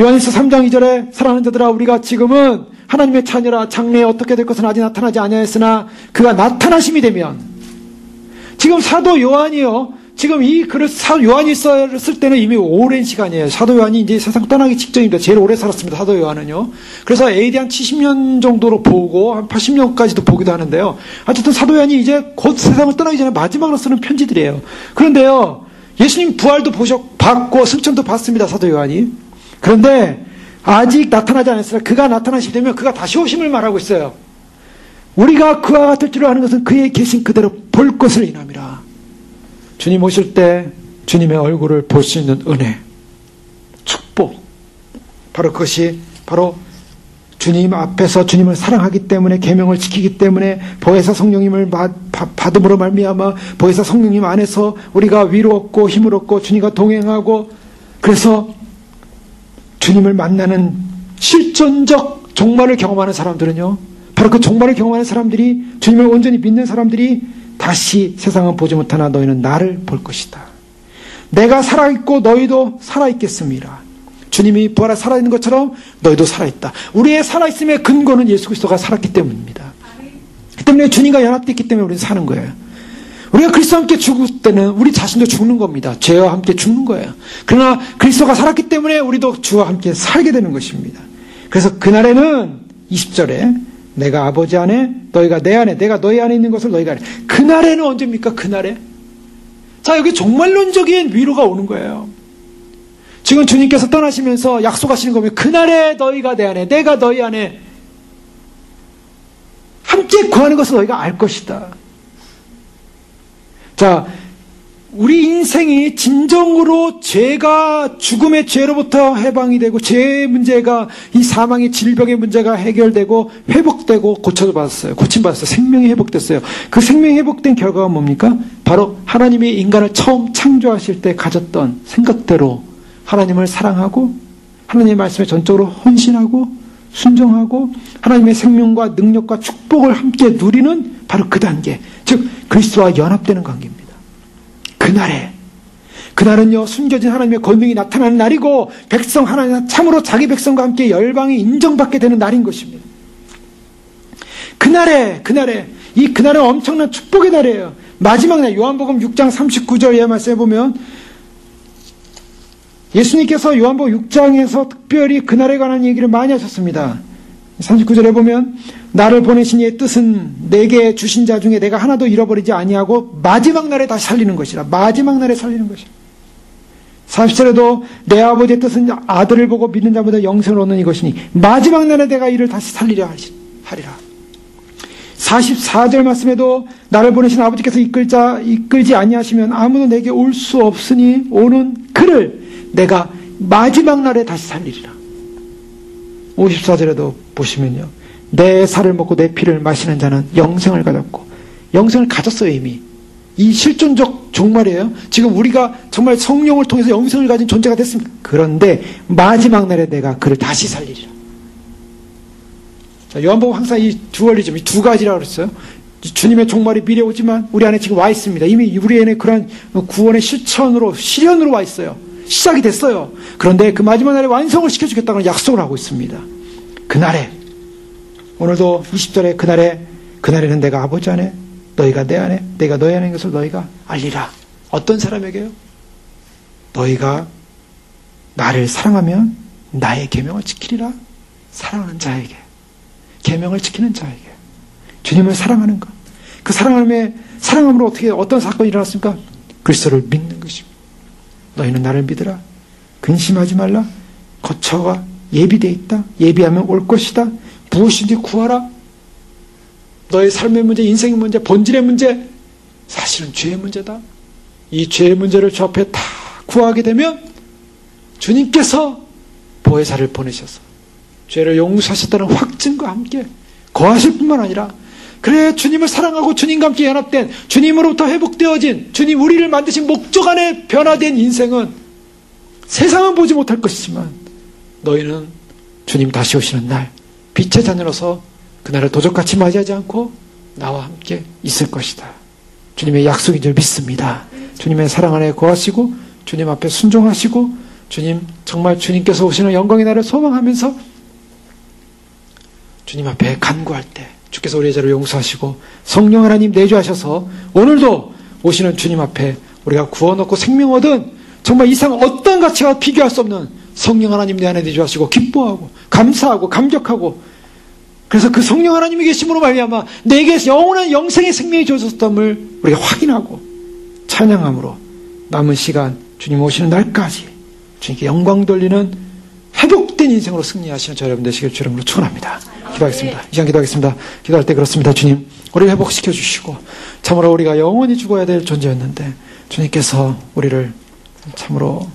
요한일서 3장 2절에 사랑하는 자들아 우리가 지금은 하나님의 자녀라. 장래에 어떻게 될 것은 아직 나타나지 아니하였으나 그가 나타나심이 되면. 지금 사도 요한이요. 지금 이 글을 요한이 썼을 때는 이미 오랜 시간이에요. 사도 요한이 이제 세상 떠나기 직전입니다. 제일 오래 살았습니다. 사도 요한은요. 그래서 AD 한 70년 정도로 보고 한 80년까지도 보기도 하는데요. 어쨌든 사도 요한이 이제 곧 세상을 떠나기 전에 마지막으로 쓰는 편지들이에요. 그런데요. 예수님 부활도 봤고 승천도 봤습니다. 사도 요한이. 그런데 아직 나타나지 않았으나 그가 나타나시게 되면 그가 다시 오심을 말하고 있어요. 우리가 그와 같을 줄 아는 것은 그의 계신 그대로 볼 것을 인함이라. 주님 오실 때 주님의 얼굴을 볼 수 있는 은혜, 축복, 바로 그것이 바로 주님 앞에서 주님을 사랑하기 때문에, 계명을 지키기 때문에, 보혜사 성령님을 받음으로 말미암아 보혜사 성령님 안에서 우리가 위로 얻고 힘을 얻고 주님과 동행하고, 그래서 주님을 만나는 실존적 종말을 경험하는 사람들은요, 바로 그 종말을 경험하는 사람들이, 주님을 온전히 믿는 사람들이 다시 세상은 보지 못하나 너희는 나를 볼 것이다. 내가 살아있고 너희도 살아있겠습니다. 주님이 부활해 살아있는 것처럼 너희도 살아있다. 우리의 살아있음의 근거는 예수 그리스도가 살았기 때문입니다. 그 때문에 주님과 연합되어 있기 때문에 우리는 사는 거예요. 우리가 그리스도와 함께 죽을 때는 우리 자신도 죽는 겁니다. 죄와 함께 죽는 거예요. 그러나 그리스도가 살았기 때문에 우리도 주와 함께 살게 되는 것입니다. 그래서 그날에는 20절에 내가 아버지 안에 너희가 내 안에 내가 너희 안에 있는 것을 너희가 알아. 그날에는 언제입니까? 그날에. 자, 여기 종말론적인 위로가 오는 거예요. 지금 주님께서 떠나시면서 약속하시는 거면 그날에 너희가 내 안에 내가 너희 안에 함께 구하는 것을 너희가 알 것이다. 자, 우리 인생이 진정으로 죄가 죽음의 죄로부터 해방이 되고 죄의 문제가 이 사망의 질병의 문제가 해결되고 회복되고 고쳐받았어요. 고침받았어요. 생명이 회복됐어요. 그 생명이 회복된 결과가 뭡니까? 바로 하나님이 인간을 처음 창조하실 때 가졌던 생각대로 하나님을 사랑하고 하나님의 말씀에 전적으로 헌신하고 순종하고 하나님의 생명과 능력과 축복을 함께 누리는 바로 그 단계, 즉 그리스도와 연합되는 관계입니다. 그날은요, 숨겨진 하나님의 권능이 나타나는 날이고 백성 하나님 참으로 자기 백성과 함께 열방이 인정받게 되는 날인 것입니다. 그날은 엄청난 축복의 날이에요. 마지막 날, 요한복음 6장 39절에 말씀해 보면 예수님께서 요한복음 6장에서 특별히 그날에 관한 얘기를 많이 하셨습니다. 39절에 보면 나를 보내신 이의 뜻은 내게 주신 자 중에 내가 하나도 잃어버리지 아니하고 마지막 날에 다시 살리는 것이라. 마지막 날에 살리는 것이라. 40절에도 내 아버지의 뜻은 아들을 보고 믿는 자보다 영생을 얻는 이것이니 마지막 날에 내가 이를 다시 살리려 하리라. 44절 말씀에도 나를 보내신 아버지께서 이끌지 아니하시면 아무도 내게 올 수 없으니 오는 그를 내가 마지막 날에 다시 살리리라. 54절에도 보시면요, 내 살을 먹고 내 피를 마시는 자는 영생을 가졌고, 영생을 가졌어요. 이미 이 실존적 종말이에요. 지금 우리가 정말 성령을 통해서 영생을 가진 존재가 됐습니다. 그런데 마지막 날에 내가 그를 다시 살리리라. 자, 요한복음 항상 이 듀얼리즘, 이 두 가지라고 그랬어요. 주님의 종말이 미래에 오지만 우리 안에 지금 와 있습니다. 이미 우리 안에 그런 구원의 실현으로 와 있어요. 시작이 됐어요. 그런데 그 마지막 날에 완성을 시켜주겠다는 약속을 하고 있습니다. 그날에, 오늘도 20절에 그날에는 내가 아버지 안에 너희가 내 안에 내가 너희 안에 있는 것을 너희가 알리라. 어떤 사람에게요? 너희가 나를 사랑하면 나의 계명을 지키리라. 사랑하는 자에게, 계명을 지키는 자에게, 주님을 사랑하는 것. 그 사랑함으로 어떤 사건이 일어났습니까? 그리스도를 믿는 것입니다. 너희는 나를 믿으라. 근심하지 말라. 거처가 예비되어 있다. 예비하면 올 것이다. 무엇인지 구하라. 너의 삶의 문제, 인생의 문제, 본질의 문제, 사실은 죄의 문제다. 이 죄의 문제를 주 앞에 다 구하게 되면 주님께서 보혜사를 보내셔서 죄를 용서하셨다는 확증과 함께 거하실 뿐만 아니라, 그래 주님을 사랑하고 주님과 함께 연합된, 주님으로부터 회복되어진, 주님 우리를 만드신 목적 안에 변화된 인생은 세상은 보지 못할 것이지만 너희는 주님 다시 오시는 날 빛의 자녀로서 그날을 도적같이 맞이하지 않고 나와 함께 있을 것이다. 주님의 약속인 줄 믿습니다. 주님의 사랑 안에 거하시고 주님 앞에 순종하시고 주님, 정말 주님께서 오시는 영광의 날을 소망하면서 주님 앞에 간구할 때 주께서 우리의 죄를 용서하시고 성령 하나님 내주하셔서 오늘도 오시는 주님 앞에 우리가 구원 얻고 생명 얻은, 정말 이상 어떤 가치와 비교할 수 없는 성령 하나님 내 안에 내주하시고 기뻐하고 감사하고 감격하고, 그래서 그 성령 하나님이 계심으로 말미암아 내게 영원한 영생의 생명이 주어졌음을 우리가 확인하고 찬양함으로 남은 시간 주님 오시는 날까지 주님께 영광 돌리는 회복된 인생으로 승리하시는 저 여러분 되시길 주 이름으로 축원합니다. 기도하겠습니다. 이 시간 기도하겠습니다. 기도할 때 그렇습니다. 주님, 우리를 회복시켜 주시고 참으로 우리가 영원히 죽어야 될 존재였는데 주님께서 우리를 참으로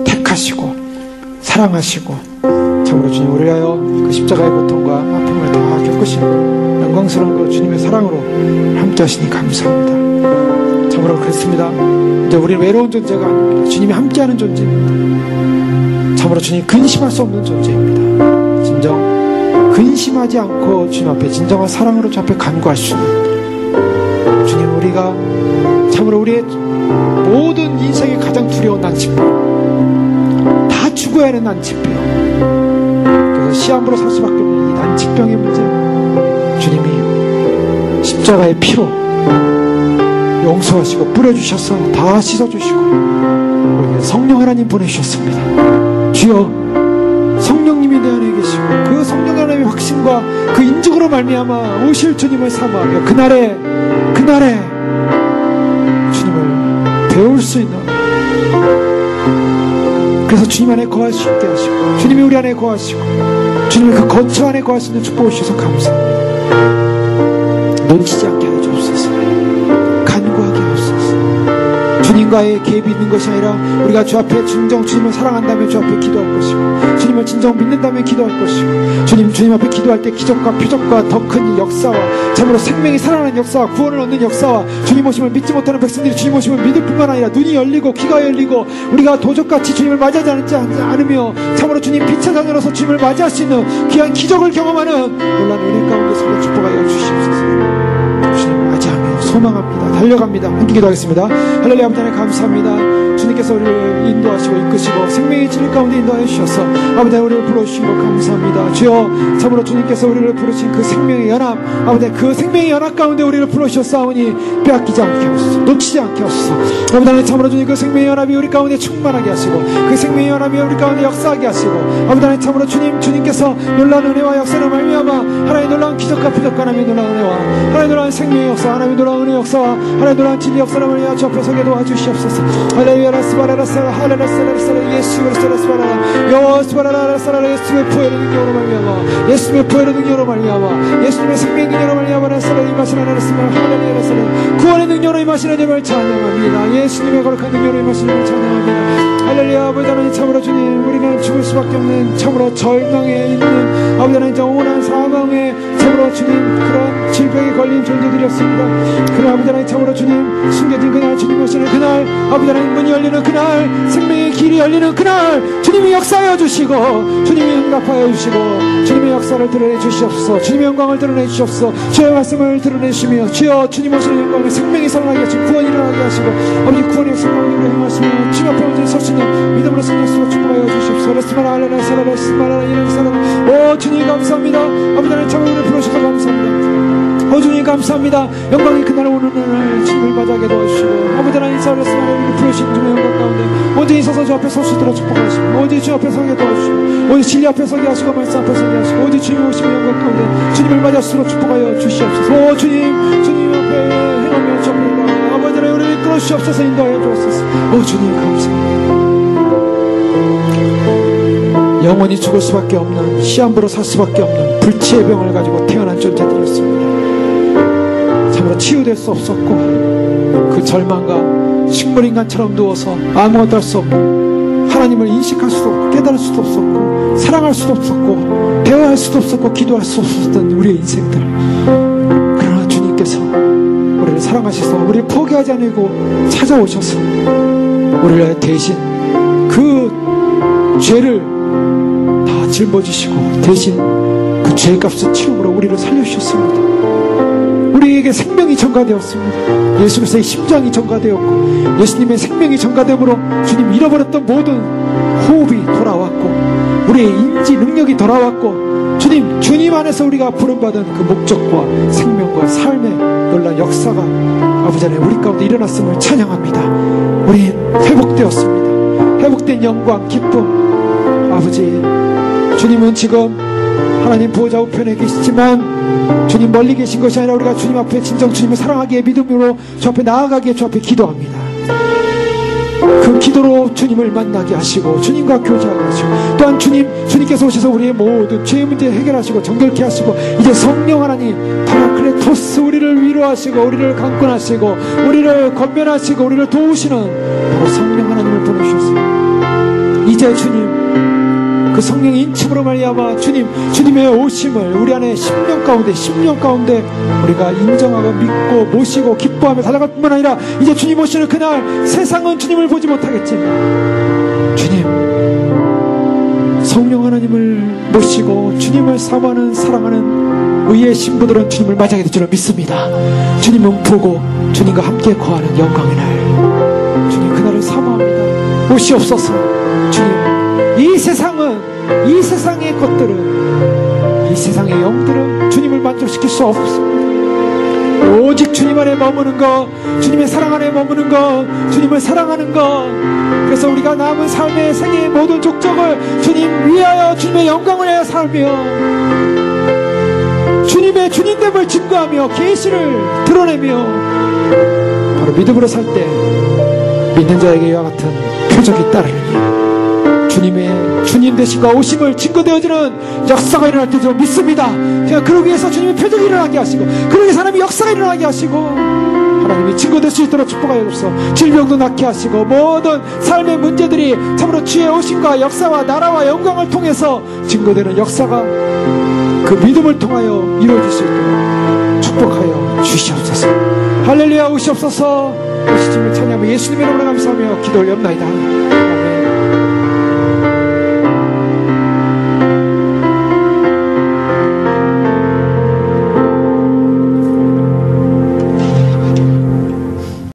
택하시고 사랑하시고, 참으로 주님 우리를 하여 그 십자가의 고통과 아픔을 다 겪으시는 영광스러운 그 주님의 사랑으로 함께 하시니 감사합니다. 참으로 그렇습니다. 이제 우리는 외로운 존재가 아닙니다. 주님이 함께하는 존재입니다. 참으로 주님 근심할 수 없는 존재입니다. 진정 근심하지 않고 주님 앞에 진정한 사랑으로 주 앞에 간구할 수 있는 주님, 우리가 참으로 우리의 모든 인생의 가장 두려운 난치병, 다 죽어야 하는 난치병, 그래서 시한부로 살 수밖에 없는 이 난치병의 문제, 주님이 십자가의 피로 용서하시고 뿌려주셔서 다 씻어주시고 우리에게 성령 하나님 보내주셨습니다. 주여, 성령님이 내 안에 계시고 그 성령 하나님의 확신과 그 인증으로 말미암아 오실 주님을 사모하며 그날에 주님을 배울 수 있는, 그래서 주님 안에 거할 수 있게 하시고 주님이 우리 안에 거하시고 주님의 그 거처 안에 거할 수 있는 축복을 주셔서 감사합니다. 놓치지 않게 해주옵소서. 간구하게 하옵소서. 주님과의 갭이 있는 것이 아니라 우리가 주 앞에 진정 주님을 사랑한다면 주 앞에 기도할 것이고 주님을 진정 믿는다면 기도할 것이고 주님 앞에 기도할 때 기적과 표적과 더 큰 역사와 참으로 생명이 살아나는 역사와 구원을 얻는 역사와 주님 오심을 믿지 못하는 백성들이 주님 오심을 믿을 뿐만 아니라 눈이 열리고 귀가 열리고 우리가 도적같이 주님을 맞이하지 않으며 참으로 주님 빛의 자녀로서 주님을 맞이할 수 있는 귀한 기적을 경험하는 놀라운 은혜 가운데 서로 축복하여 주시옵소서. 주님을 맞이하며 소망합니다. 달려갑니다. 함께 기도하겠습니다. 할렐루야. 아버지 하나님 감사합니다. 주님께서 우리를 인도하시고 이끄시고 생명의 진리 가운데 인도하여 주셔서 아버지 우리를 불러주신 것 감사합니다. 주여, 참으로 주님께서 우리를 부르신 그 생명의 연합, 아버지 그 생명의 연합 가운데 우리를 불러주셨사오니 빼앗기지 않게 하소서, 놓치지 않게 하소서. 아버지 하나님 참으로 주님 그 생명의 연합이 우리 가운데 충만하게 하시고 그 생명의 연합이 우리 가운데 역사하게 하시고 아버지 하나님 참으로 주님께서 놀라운 은혜와 역사를 말미암아 하나님의 놀라운 기적과 표적과 하나님의 놀라운 은혜와 하나님의 놀라운 생명의 역사, 하나님의 놀라운 은혜 역사와 하나님의 놀라운 진리 역사를 말미암아 주 앞에 서게 도와주시옵소서. 할렐루야. 라스바라라사라 할렐루야. 예수 그리스도라스바라라 여스바라라사라 예수의 보혈의 능력으로 말미암아 예수의 보혈의 능력으로 말미암아 예수님의 생명의 능력으로 말미암아 라사라 임하시는 하나님 할렐루야. 라사라 구원의 능력으로 임하시는 님을 찬양합니다. 예수님의 거룩한 능력으로 임하시는 님을 찬양합니다. 할렐루야. 아버지 하나님 참으로 주님, 우리는 죽을 수밖에 없는 참으로 절망에 있는 아버지 하나님 영원한 사망에 참으로 주님 그런 질병에 걸린 존재들이었습니다. 그러나 아버지 하나님 참으로 주님 숨겨진 그날, 주님 오시는 그날, 아버지 하나님 문이 열리는 그날, 생명의 길이 열리는 그날 주님이 역사하여 주시고 주님이 응답하여 주시고 주님의 역사를 드러내 주시옵소서. 주님의 영광을 드러내 주시옵소서. 주의 말씀을 드러내 주시며 주여 주님 오시는 영광에 생명이 살아나게 하시고 구원이 일어나게 하시고 아버지 구원의 역사 가운데 우리 행하시며 주님 앞에 온전히 설 수 있는 믿음으로 승리하시고 축복하여 주시옵소서. 레스마라 알레나 사라라 스마라라 이런 사람 오 주님 감사합니다. 아버지 하나님 참으로 우리를 부르셔서 감사합니다. 주님 감사합니다. 영광이 그날 오는 날 주님을 맞이하게 도와주시고 아버지 하나님 사라스마라 우리를 부르신 주님의 영광 가운데 온전히 서서 주 앞에 설 수 있도록 축복하시고 온전히 주 앞에 서게 도와주시고 온전히 진리 앞에 서게 하시고 말씀 앞에 서게 하시고 온전히 주님 오시는 영광 가운데 주님을 맞이할수록 축복하여 주시옵소서. 주님 앞에 행하며 접니다. 아버지 하나님 우리를 이끌어 주시옵소서. 인도하여 주옵소서. 주님 감사합니다. 영원히 죽을 수밖에 없는 시한부로 살 수밖에 없는 불치의 병을 가지고 태어난 존재들이었습니다. 참으로 치유될 수 없었고 그 절망과 식물인간처럼 누워서 아무것도 할 수 없는, 하나님을 인식할 수도 없고 깨달을 수도 없었고 사랑할 수도 없었고 대화할 수도 없었고 기도할 수 없었던 우리의 인생들, 그러나 주님께서 우리를 사랑하셔서 우리를 포기하지 않고 찾아오셔서 우리를 대신 그 죄를 다 짊어지시고 대신 그 죄값을 치름으로 우리를 살려주셨습니다. 우리에게 생명이 전가되었습니다. 예수 그리스도의 심장이 전가되었고 예수님의 생명이 전가됨으로 주님 잃어버렸던 모든 호흡이 돌아왔고 우리의 인지 능력이 돌아왔고 주님 안에서 우리가 부름받은 그 목적과 생명과 삶의 놀라운 역사가 아버지 하나님 우리 가운데 일어났음을 찬양합니다. 우리 회복되었습니다. 회복된 영광, 기쁨. 아버지, 주님은 지금 하나님 보호자 우편에 계시지만 주님 멀리 계신 것이 아니라 우리가 주님 앞에 진정 주님을 사랑하기에 믿음으로 주 앞에 나아가기에 주 앞에 기도합니다. 그 기도로 주님을 만나게 하시고 주님과 교제하게 하시고 또한 주님께서 오셔서 우리의 모든 죄의 문제 해결하시고 정결케 하시고 이제 성령 하나님 파라클레토스 우리를 위로하시고 우리를 강권하시고 우리를 건면하시고 우리를 도우시는 바로 성령 하나님을 보내주셨습니다. 이제 주님 그 성령의 인침으로 말미암아 주님의 오심을 우리 안에 10년 가운데 우리가 인정하고 믿고 모시고 기뻐하며 살아갈 뿐만 아니라 이제 주님 오시는 그날 세상은 주님을 보지 못하겠지만 주님 성령 하나님을 모시고 주님을 사모하는 사랑하는 의의 신부들은 주님을 맞이하게 될 줄을 믿습니다. 주님은 보고 주님과 함께 거하는 영광의 날, 주님 그날을 사모합니다. 오시옵소서. 주님 이 세상의 것들은 이 세상의 영들은 주님을 만족시킬 수 없습니다. 오직 주님 안에 머무는 것, 주님의 사랑 안에 머무는 것, 주님을 사랑하는 것. 그래서 우리가 남은 삶의 생애의 모든 족적을 주님 위하여 주님의 영광을 위하여 살며 주님의 주님됨을 증거하며 계시를 드러내며 바로 믿음으로 살 때 믿는 자에게 이와 같은 표적이 따르느니 주님의 주님 되심과 오심을 증거되어지는 역사가 일어날 때 좀 믿습니다. 그러기 위해서 주님의 표적이 일어나게 하시고 그러기 위해서 하나님의 역사가 일어나게 하시고 하나님이 증거될 수 있도록 축복하여 주옵소서. 질병도 낫게 하시고 모든 삶의 문제들이 참으로 주의 오심과 역사와 나라와 영광을 통해서 증거되는 역사가 그 믿음을 통하여 이루어질 수 있도록 축복하여 주시옵소서. 할렐루야. 오시옵소서. 오시님을 찬양하며 예수님의 이름으로 감사하며 기도 올려옵나이다. 아멘.